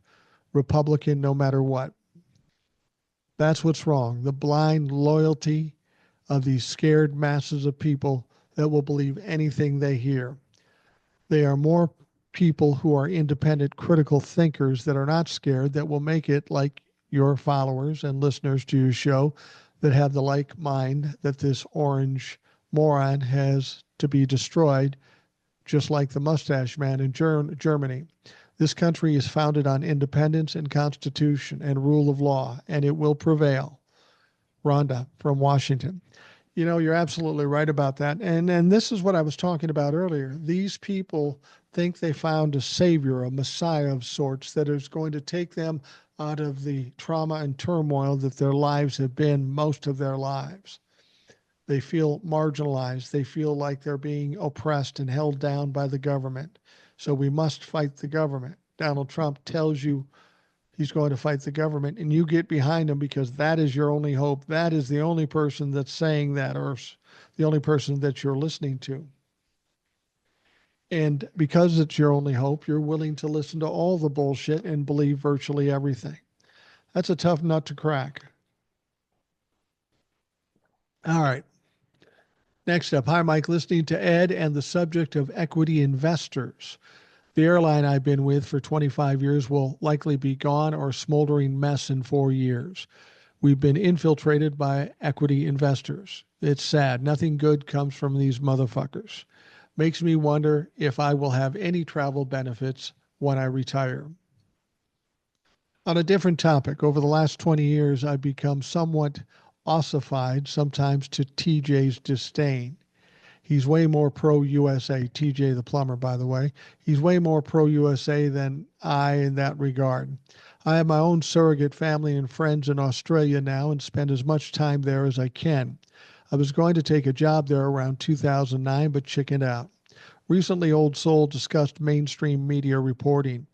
Republican no matter what. That's what's wrong. The blind loyalty of these scared masses of people that will believe anything they hear. They are more people who are independent, critical thinkers that are not scared, that will make it, like your followers and listeners to your show, that have the like mind that this orange moron has to be destroyed, just like the mustache man in Germany. This country is founded on independence and constitution and rule of law, and it will prevail. Rhonda from Washington. You know, you're absolutely right about that. And this is what I was talking about earlier. These people think they found a savior, a messiah of sorts that is going to take them out of the trauma and turmoil that their lives have been most of their lives. They feel marginalized. They feel like they're being oppressed and held down by the government. So we must fight the government. Donald Trump tells you he's going to fight the government, and you get behind him because that is your only hope. That is the only person that's saying that, or the only person that you're listening to. And because it's your only hope, you're willing to listen to all the bullshit and believe virtually everything. That's a tough nut to crack. All right. Next up, hi, Mike, listening to Ed and the subject of equity investors. The airline I've been with for 25 years will likely be gone or a smoldering mess in 4 years. We've been infiltrated by equity investors. It's sad. Nothing good comes from these motherfuckers. Makes me wonder if I will have any travel benefits when I retire. On a different topic, over the last 20 years, I've become somewhat ossified, sometimes to TJ's disdain. He's way more pro-USA, TJ the plumber, by the way. He's way more pro-USA than I in that regard. I have my own surrogate family and friends in Australia now and spend as much time there as I can. I was going to take a job there around 2009, but chickened out. Recently, Old Soul discussed mainstream media reporting.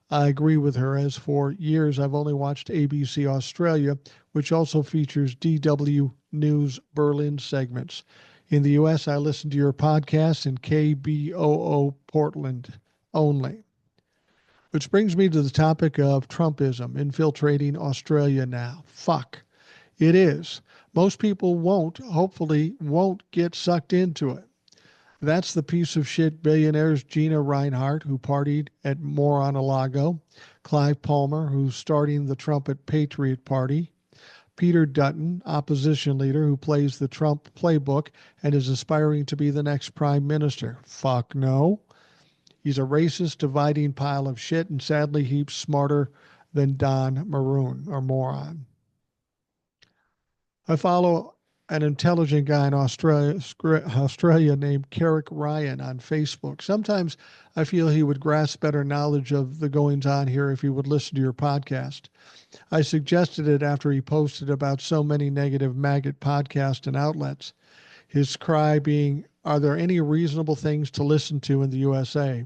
I agree with her, as for years I've only watched ABC Australia, which also features DW News Berlin segments. In the U.S., I listen to your podcast in KBOO Portland only. Which brings me to the topic of Trumpism infiltrating Australia now. Fuck. It is. Most people hopefully won't get sucked into it. That's the piece of shit billionaires Gina Reinhart, who partied at Mar-a-Lago, Clive Palmer, who's starting the Trumpet Patriot Party, Peter Dutton, opposition leader who plays the Trump playbook and is aspiring to be the next prime minister. Fuck no. He's a racist, dividing pile of shit, and sadly heaps smarter than Don Maroon, or moron. I follow an intelligent guy in Australia named Carrick Ryan on Facebook. Sometimes I feel he would grasp better knowledge of the goings on here if he would listen to your podcast. I suggested it after he posted about so many negative maggot podcasts and outlets. His cry being, are there any reasonable things to listen to in the USA?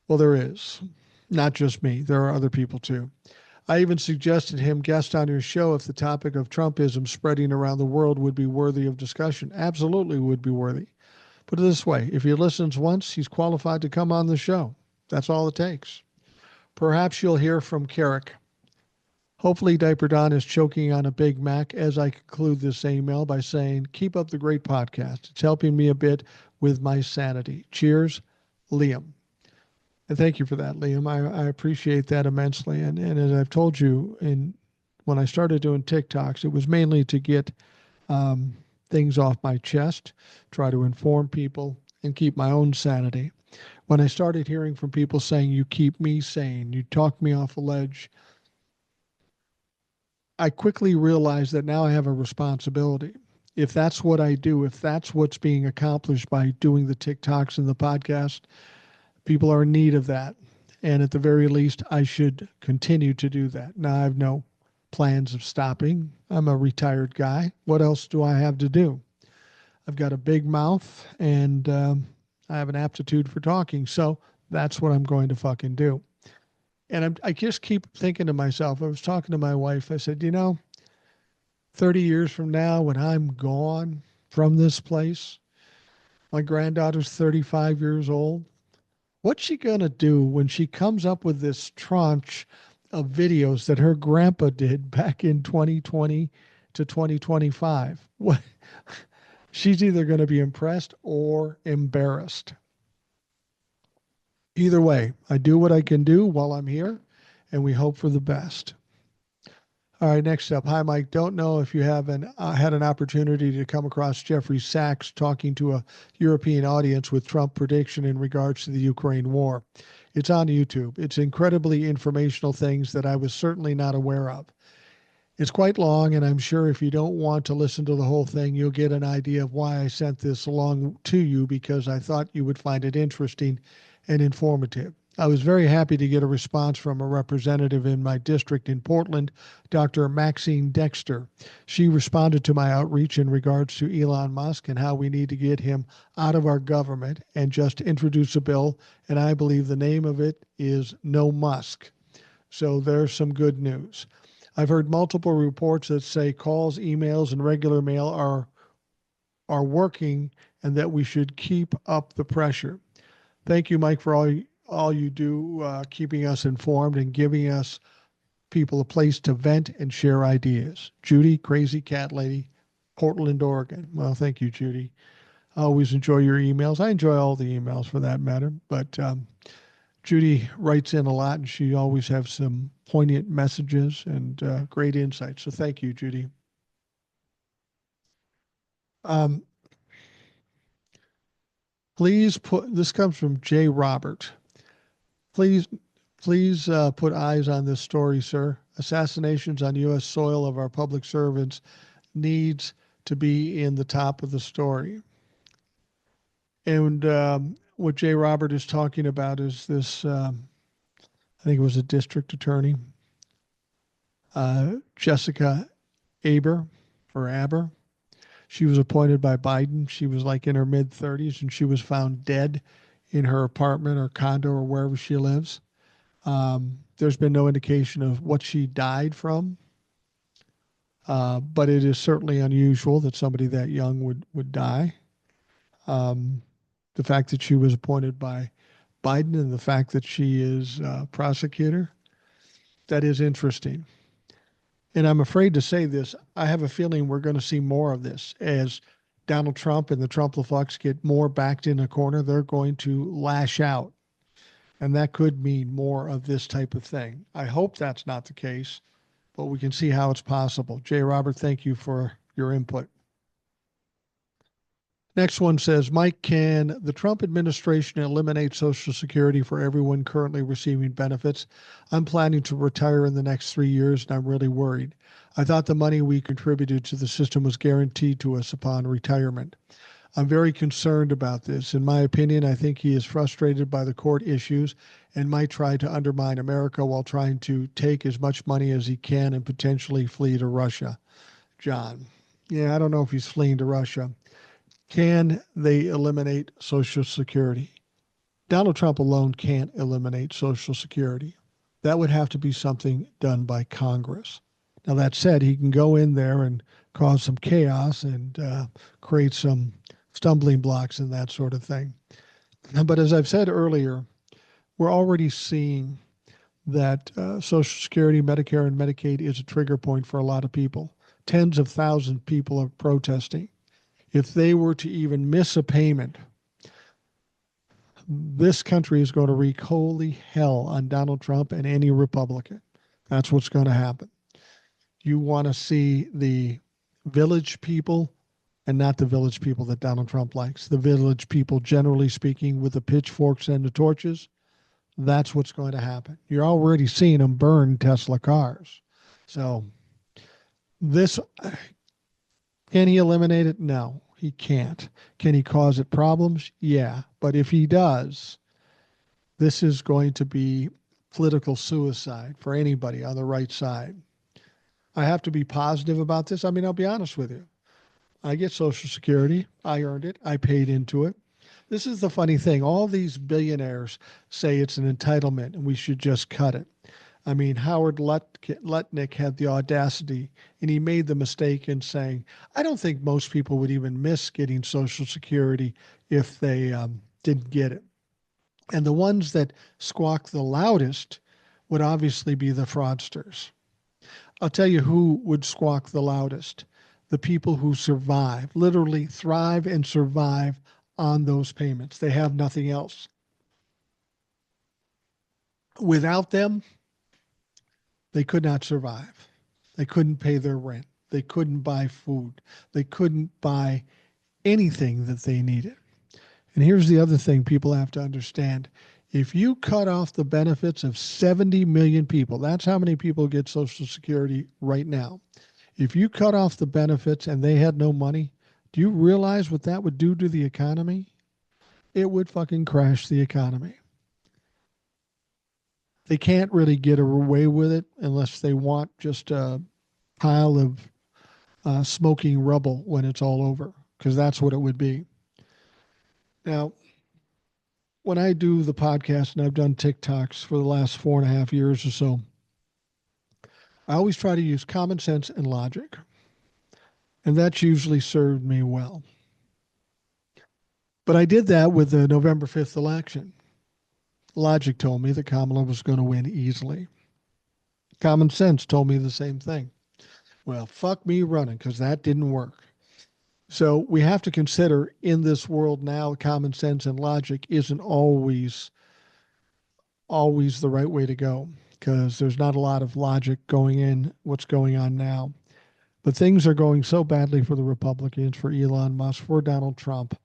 Well, there is. Not just me. There are other people too. I even suggested him guest on your show if the topic of Trumpism spreading around the world would be worthy of discussion. Absolutely would be worthy. Put it this way, if he listens once, he's qualified to come on the show. That's all it takes. Perhaps you'll hear from Carrick. Hopefully, Diaper Don is choking on a Big Mac as I conclude this email by saying, keep up the great podcast. It's helping me a bit with my sanity. Cheers, Liam. And thank you for that, Liam. I appreciate that immensely. And as I've told you, when I started doing TikToks, it was mainly to get things off my chest, try to inform people, and keep my own sanity. When I started hearing from people saying, you keep me sane, you talk me off a ledge, I quickly realized that now I have a responsibility. If that's what I do, if that's what's being accomplished by doing the TikToks and the podcast, people are in need of that. And at the very least, I should continue to do that. Now, I have no plans of stopping. I'm a retired guy. What else do I have to do? I've got a big mouth and I have an aptitude for talking. So that's what I'm going to fucking do. And I just keep thinking to myself, I was talking to my wife, I said, 30 years from now, when I'm gone from this place, my granddaughter's 35 years old. What's she going to do when she comes up with this tranche of videos that her grandpa did back in 2020 to 2025? What? She's either going to be impressed or embarrassed. Either way, I do what I can do while I'm here, and we hope for the best. All right, next up. Hi, Mike. Don't know if you have had an opportunity to come across Jeffrey Sachs talking to a European audience with Trump prediction in regards to the Ukraine war. It's on YouTube. It's incredibly informational things that I was certainly not aware of. It's quite long, and I'm sure if you don't want to listen to the whole thing, you'll get an idea of why I sent this along to you, because I thought you would find it interesting and informative. I was very happy to get a response from a representative in my district in Portland, Dr. Maxine Dexter. She responded to my outreach in regards to Elon Musk and how we need to get him out of our government and just introduce a bill, and I believe the name of it is No Musk. So there's some good news. I've heard multiple reports that say calls, emails, and regular mail are working and that we should keep up the pressure. Thank you, Mike, for all you do, keeping us informed and giving us people a place to vent and share ideas. Judy, Crazy Cat Lady, Portland, Oregon. Well, thank you, Judy. I always enjoy your emails. I enjoy all the emails for that matter, but Judy writes in a lot, and she always has some poignant messages and great insights. So thank you, Judy. Please this comes from J. Robert. Please put eyes on this story, sir. Assassinations on U.S. soil of our public servants needs to be in the top of the story. And what J. Robert is talking about is this, I think it was a district attorney, Jessica Aber. She was appointed by Biden. She was like in her mid-30s, and she was found dead in her apartment or condo or wherever she lives. There's been no indication of what she died from, but it is certainly unusual that somebody that young would die. The fact that she was appointed by Biden and the fact that she is a prosecutor, that is interesting. And I'm afraid to say this, I have a feeling we're going to see more of this as Donald Trump and the Trump-la-fucks get more backed in a corner. They're going to lash out. And that could mean more of this type of thing. I hope that's not the case, but we can see how it's possible. J. Robert, thank you for your input. Next one says, Mike, can the Trump administration eliminate Social Security for everyone currently receiving benefits? I'm planning to retire in the next 3 years, and I'm really worried. I thought the money we contributed to the system was guaranteed to us upon retirement. I'm very concerned about this. In my opinion, I think he is frustrated by the court issues and might try to undermine America while trying to take as much money as he can and potentially flee to Russia. John. Yeah, I don't know if he's fleeing to Russia. Can they eliminate Social Security? Donald Trump alone can't eliminate Social Security. That would have to be something done by Congress. Now, that said, he can go in there and cause some chaos and create some stumbling blocks and that sort of thing. But as I've said earlier, we're already seeing that Social Security, Medicare, and Medicaid is a trigger point for a lot of people. Tens of thousands of people are protesting. If they were to even miss a payment, this country is going to wreak holy hell on Donald Trump and any Republican. That's what's going to happen. You want to see the village people, and not the village people that Donald Trump likes, the village people, generally speaking, with the pitchforks and the torches. That's what's going to happen. You're already seeing them burn Tesla cars. So this, can he eliminate it? No, he can't. Can he cause it problems? Yeah. But if he does, this is going to be political suicide for anybody on the right side. I have to be positive about this. I mean, I'll be honest with you. I get Social Security. I earned it. I paid into it. This is the funny thing. All these billionaires say it's an entitlement and we should just cut it. I mean, Howard Lutnick had the audacity, and he made the mistake in saying, I don't think most people would even miss getting Social Security if they didn't get it. And the ones that squawk the loudest would obviously be the fraudsters. I'll tell you who would squawk the loudest. The people who survive, literally thrive and survive on those payments. They have nothing else. Without them, they could not survive. They couldn't pay their rent. They couldn't buy food. They couldn't buy anything that they needed. And here's the other thing people have to understand. If you cut off the benefits of 70 million people, that's how many people get Social Security right now. If you cut off the benefits and they had no money, do you realize what that would do to the economy? It would fucking crash the economy. They can't really get away with it unless they want just a pile of smoking rubble when it's all over, because that's what it would be. Now, when I do the podcast, and I've done TikToks for the last 4.5 years or so, I always try to use common sense and logic. And that's usually served me well. But I did that with the November 5th election. Logic told me that Kamala was going to win easily. Common sense told me the same thing. Well, fuck me running, because that didn't work. So we have to consider in this world now, common sense and logic isn't always the right way to go, because there's not a lot of logic going in what's going on now. But things are going so badly for the Republicans, for Elon Musk, for Donald Trump.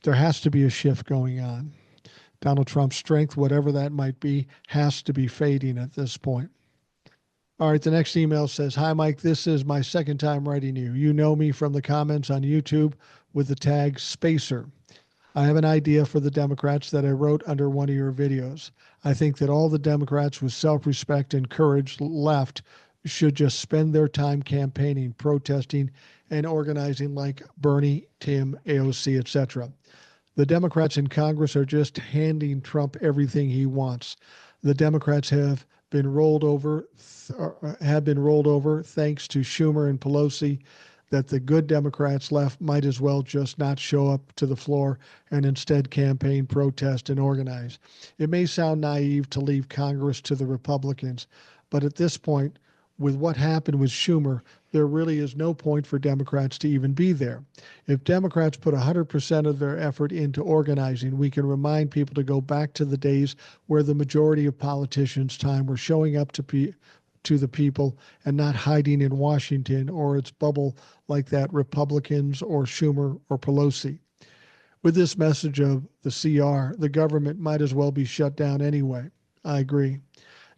There has to be a shift going on. Donald Trump's strength, whatever that might be, has to be fading at this point. All right, the next email says, Hi, Mike. This is my second time writing you. You know me from the comments on YouTube with the tag Spacer. I have an idea for the Democrats that I wrote under one of your videos. I think that all the Democrats with self-respect and courage left should just spend their time campaigning, protesting, and organizing like Bernie, Tim, AOC, etc. The Democrats in Congress are just handing Trump everything he wants. The Democrats have been rolled over thanks to Schumer and Pelosi, that the good Democrats left might as well just not show up to the floor and instead campaign, protest, and organize. It may sound naive to leave Congress to the Republicans, but at this point, with what happened with Schumer, there really is no point for Democrats to even be there. If Democrats put 100% of their effort into organizing, we can remind people to go back to the days where the majority of politicians' time were showing up to the people and not hiding in Washington or its bubble like that Republicans or Schumer or Pelosi. With this message of the CR, the government might as well be shut down anyway. I agree.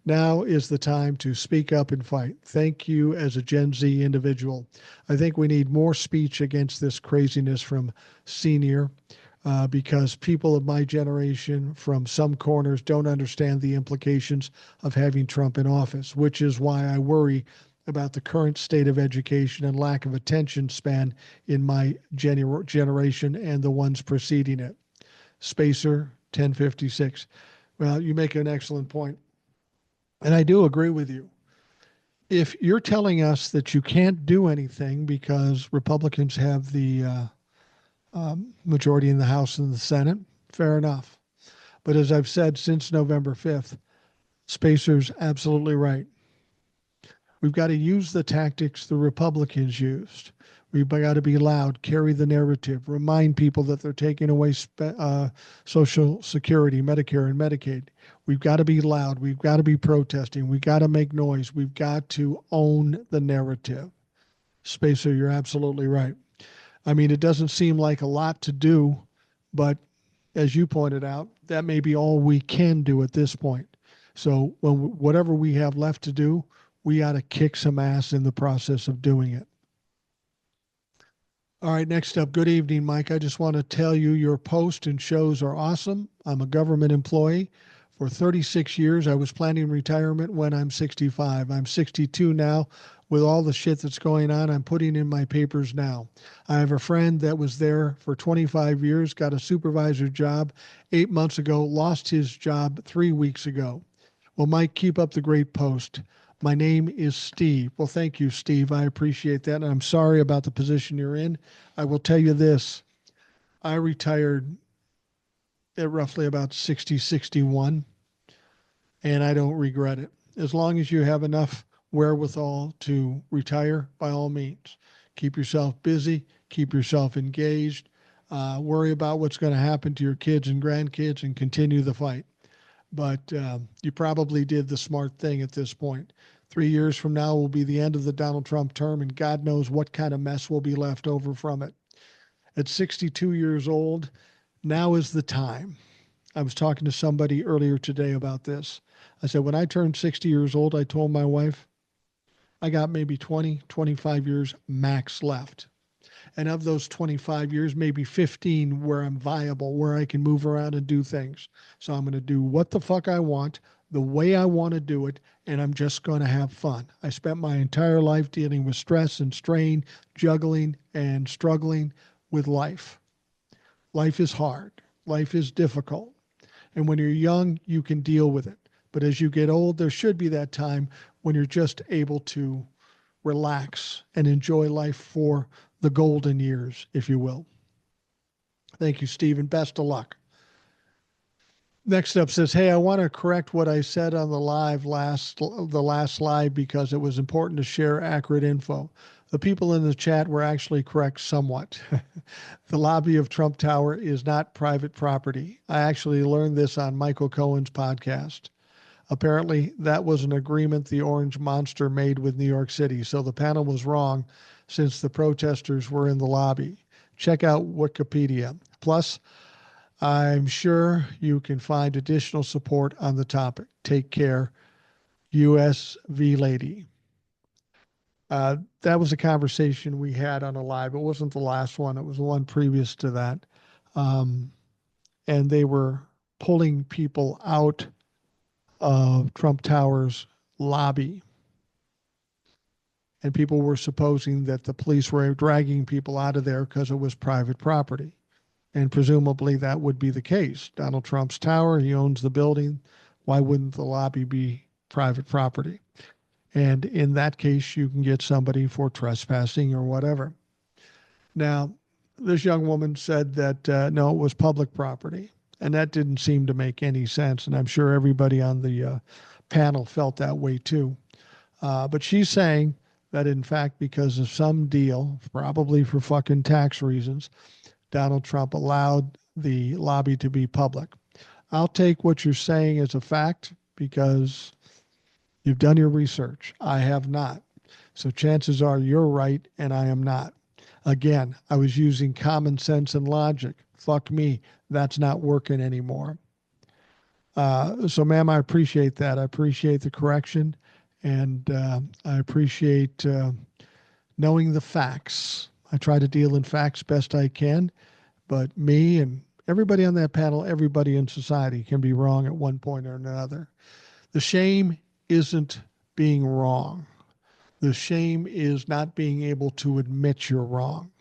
Now is the time to speak up and fight. Thank you as a Gen Z individual. I think we need more speech against this craziness from Senior because people of my generation from some corners don't understand the implications of having Trump in office, which is why I worry about the current state of education and lack of attention span in my generation and the ones preceding it. Spacer 1056. Well, you make an excellent point. And I do agree with you. If you're telling us that you can't do anything because Republicans have the majority in the House and the Senate, fair enough. But as I've said since November 5th, Spacer's absolutely right. We've got to use the tactics the Republicans used. We've got to be loud, carry the narrative, remind people that they're taking away Social Security, Medicare, and Medicaid. We've got to be loud. We've got to be protesting. We've got to make noise. We've got to own the narrative. Spacer, you're absolutely right. I mean, it doesn't seem like a lot to do, but as you pointed out, that may be all we can do at this point. So whatever we have left to do, we ought to kick some ass in the process of doing it. All right, next up, good evening, Mike. I just want to tell you your posts and shows are awesome. I'm a government employee. For 36 years, I was planning retirement when I'm 65. I'm 62 now. With all the shit that's going on, I'm putting in my papers now. I have a friend that was there for 25 years, got a supervisor job 8 months ago, lost his job 3 weeks ago. Well, Mike, keep up the great post. My name is Steve. Well, thank you, Steve. I appreciate that. And I'm sorry about the position you're in. I will tell you this. I retired at roughly about 60, 61, and I don't regret it. As long as you have enough wherewithal to retire, by all means, keep yourself busy, keep yourself engaged, worry about what's going to happen to your kids and grandkids, and continue the fight. But you probably did the smart thing at this point. 3 years from now will be the end of the Donald Trump term, and God knows what kind of mess will be left over from it. At 62 years old, now is the time. I was talking to somebody earlier today about this. I said, when I turned 60 years old, I told my wife, I got maybe 20, 25 years max left. And of those 25 years, maybe 15 where I'm viable, where I can move around and do things. So I'm going to do what the fuck I want, the way I want to do it, and I'm just going to have fun. I spent my entire life dealing with stress and strain, juggling and struggling with life. Life is hard. Life is difficult. And when you're young, you can deal with it. But as you get old, there should be that time when you're just able to relax and enjoy life for the golden years, if you will. Thank you, Stephen. Best of luck. Next up says, hey, I want to correct what I said on the last live because it was important to share accurate info. The people in the chat were actually correct somewhat. The lobby of Trump Tower is not private property. I actually learned this on Michael Cohen's podcast. Apparently, that was an agreement the Orange Monster made with New York City, so the panel was wrong since the protesters were in the lobby. Check out Wikipedia. Plus, I'm sure you can find additional support on the topic. Take care, USV Lady. That was a conversation we had on a live. It wasn't the last one. It was the one previous to that. And they were pulling people out of Trump Tower's lobby. And people were supposing that the police were dragging people out of there because it was private property. And presumably that would be the case. Donald Trump's tower, he owns the building. Why wouldn't the lobby be private property? And in that case, you can get somebody for trespassing or whatever. Now, this young woman said that, no, it was public property. And that didn't seem to make any sense. And I'm sure everybody on the panel felt that way too. But she's saying that, in fact, because of some deal, probably for fucking tax reasons, Donald Trump allowed the lobby to be public. I'll take what you're saying as a fact because you've done your research. I have not. So chances are you're right and I am not. Again, I was using common sense and logic. Fuck me. That's not working anymore. So, ma'am, I appreciate that. I appreciate the correction. And I appreciate knowing the facts. I try to deal in facts best I can. But me and everybody on that panel, everybody in society can be wrong at one point or another. The shame isn't being wrong. The shame is not being able to admit you're wrong.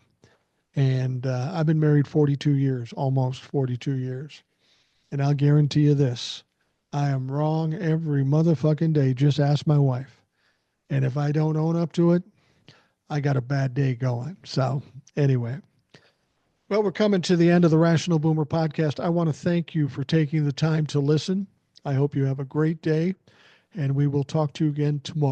And I've been married 42 years, almost 42 years. And I'll guarantee you this, I am wrong every motherfucking day. Just ask my wife. And if I don't own up to it, I got a bad day going. So, anyway. Well, we're coming to the end of the Rational Boomer podcast. I want to thank you for taking the time to listen. I hope you have a great day, and we will talk to you again tomorrow.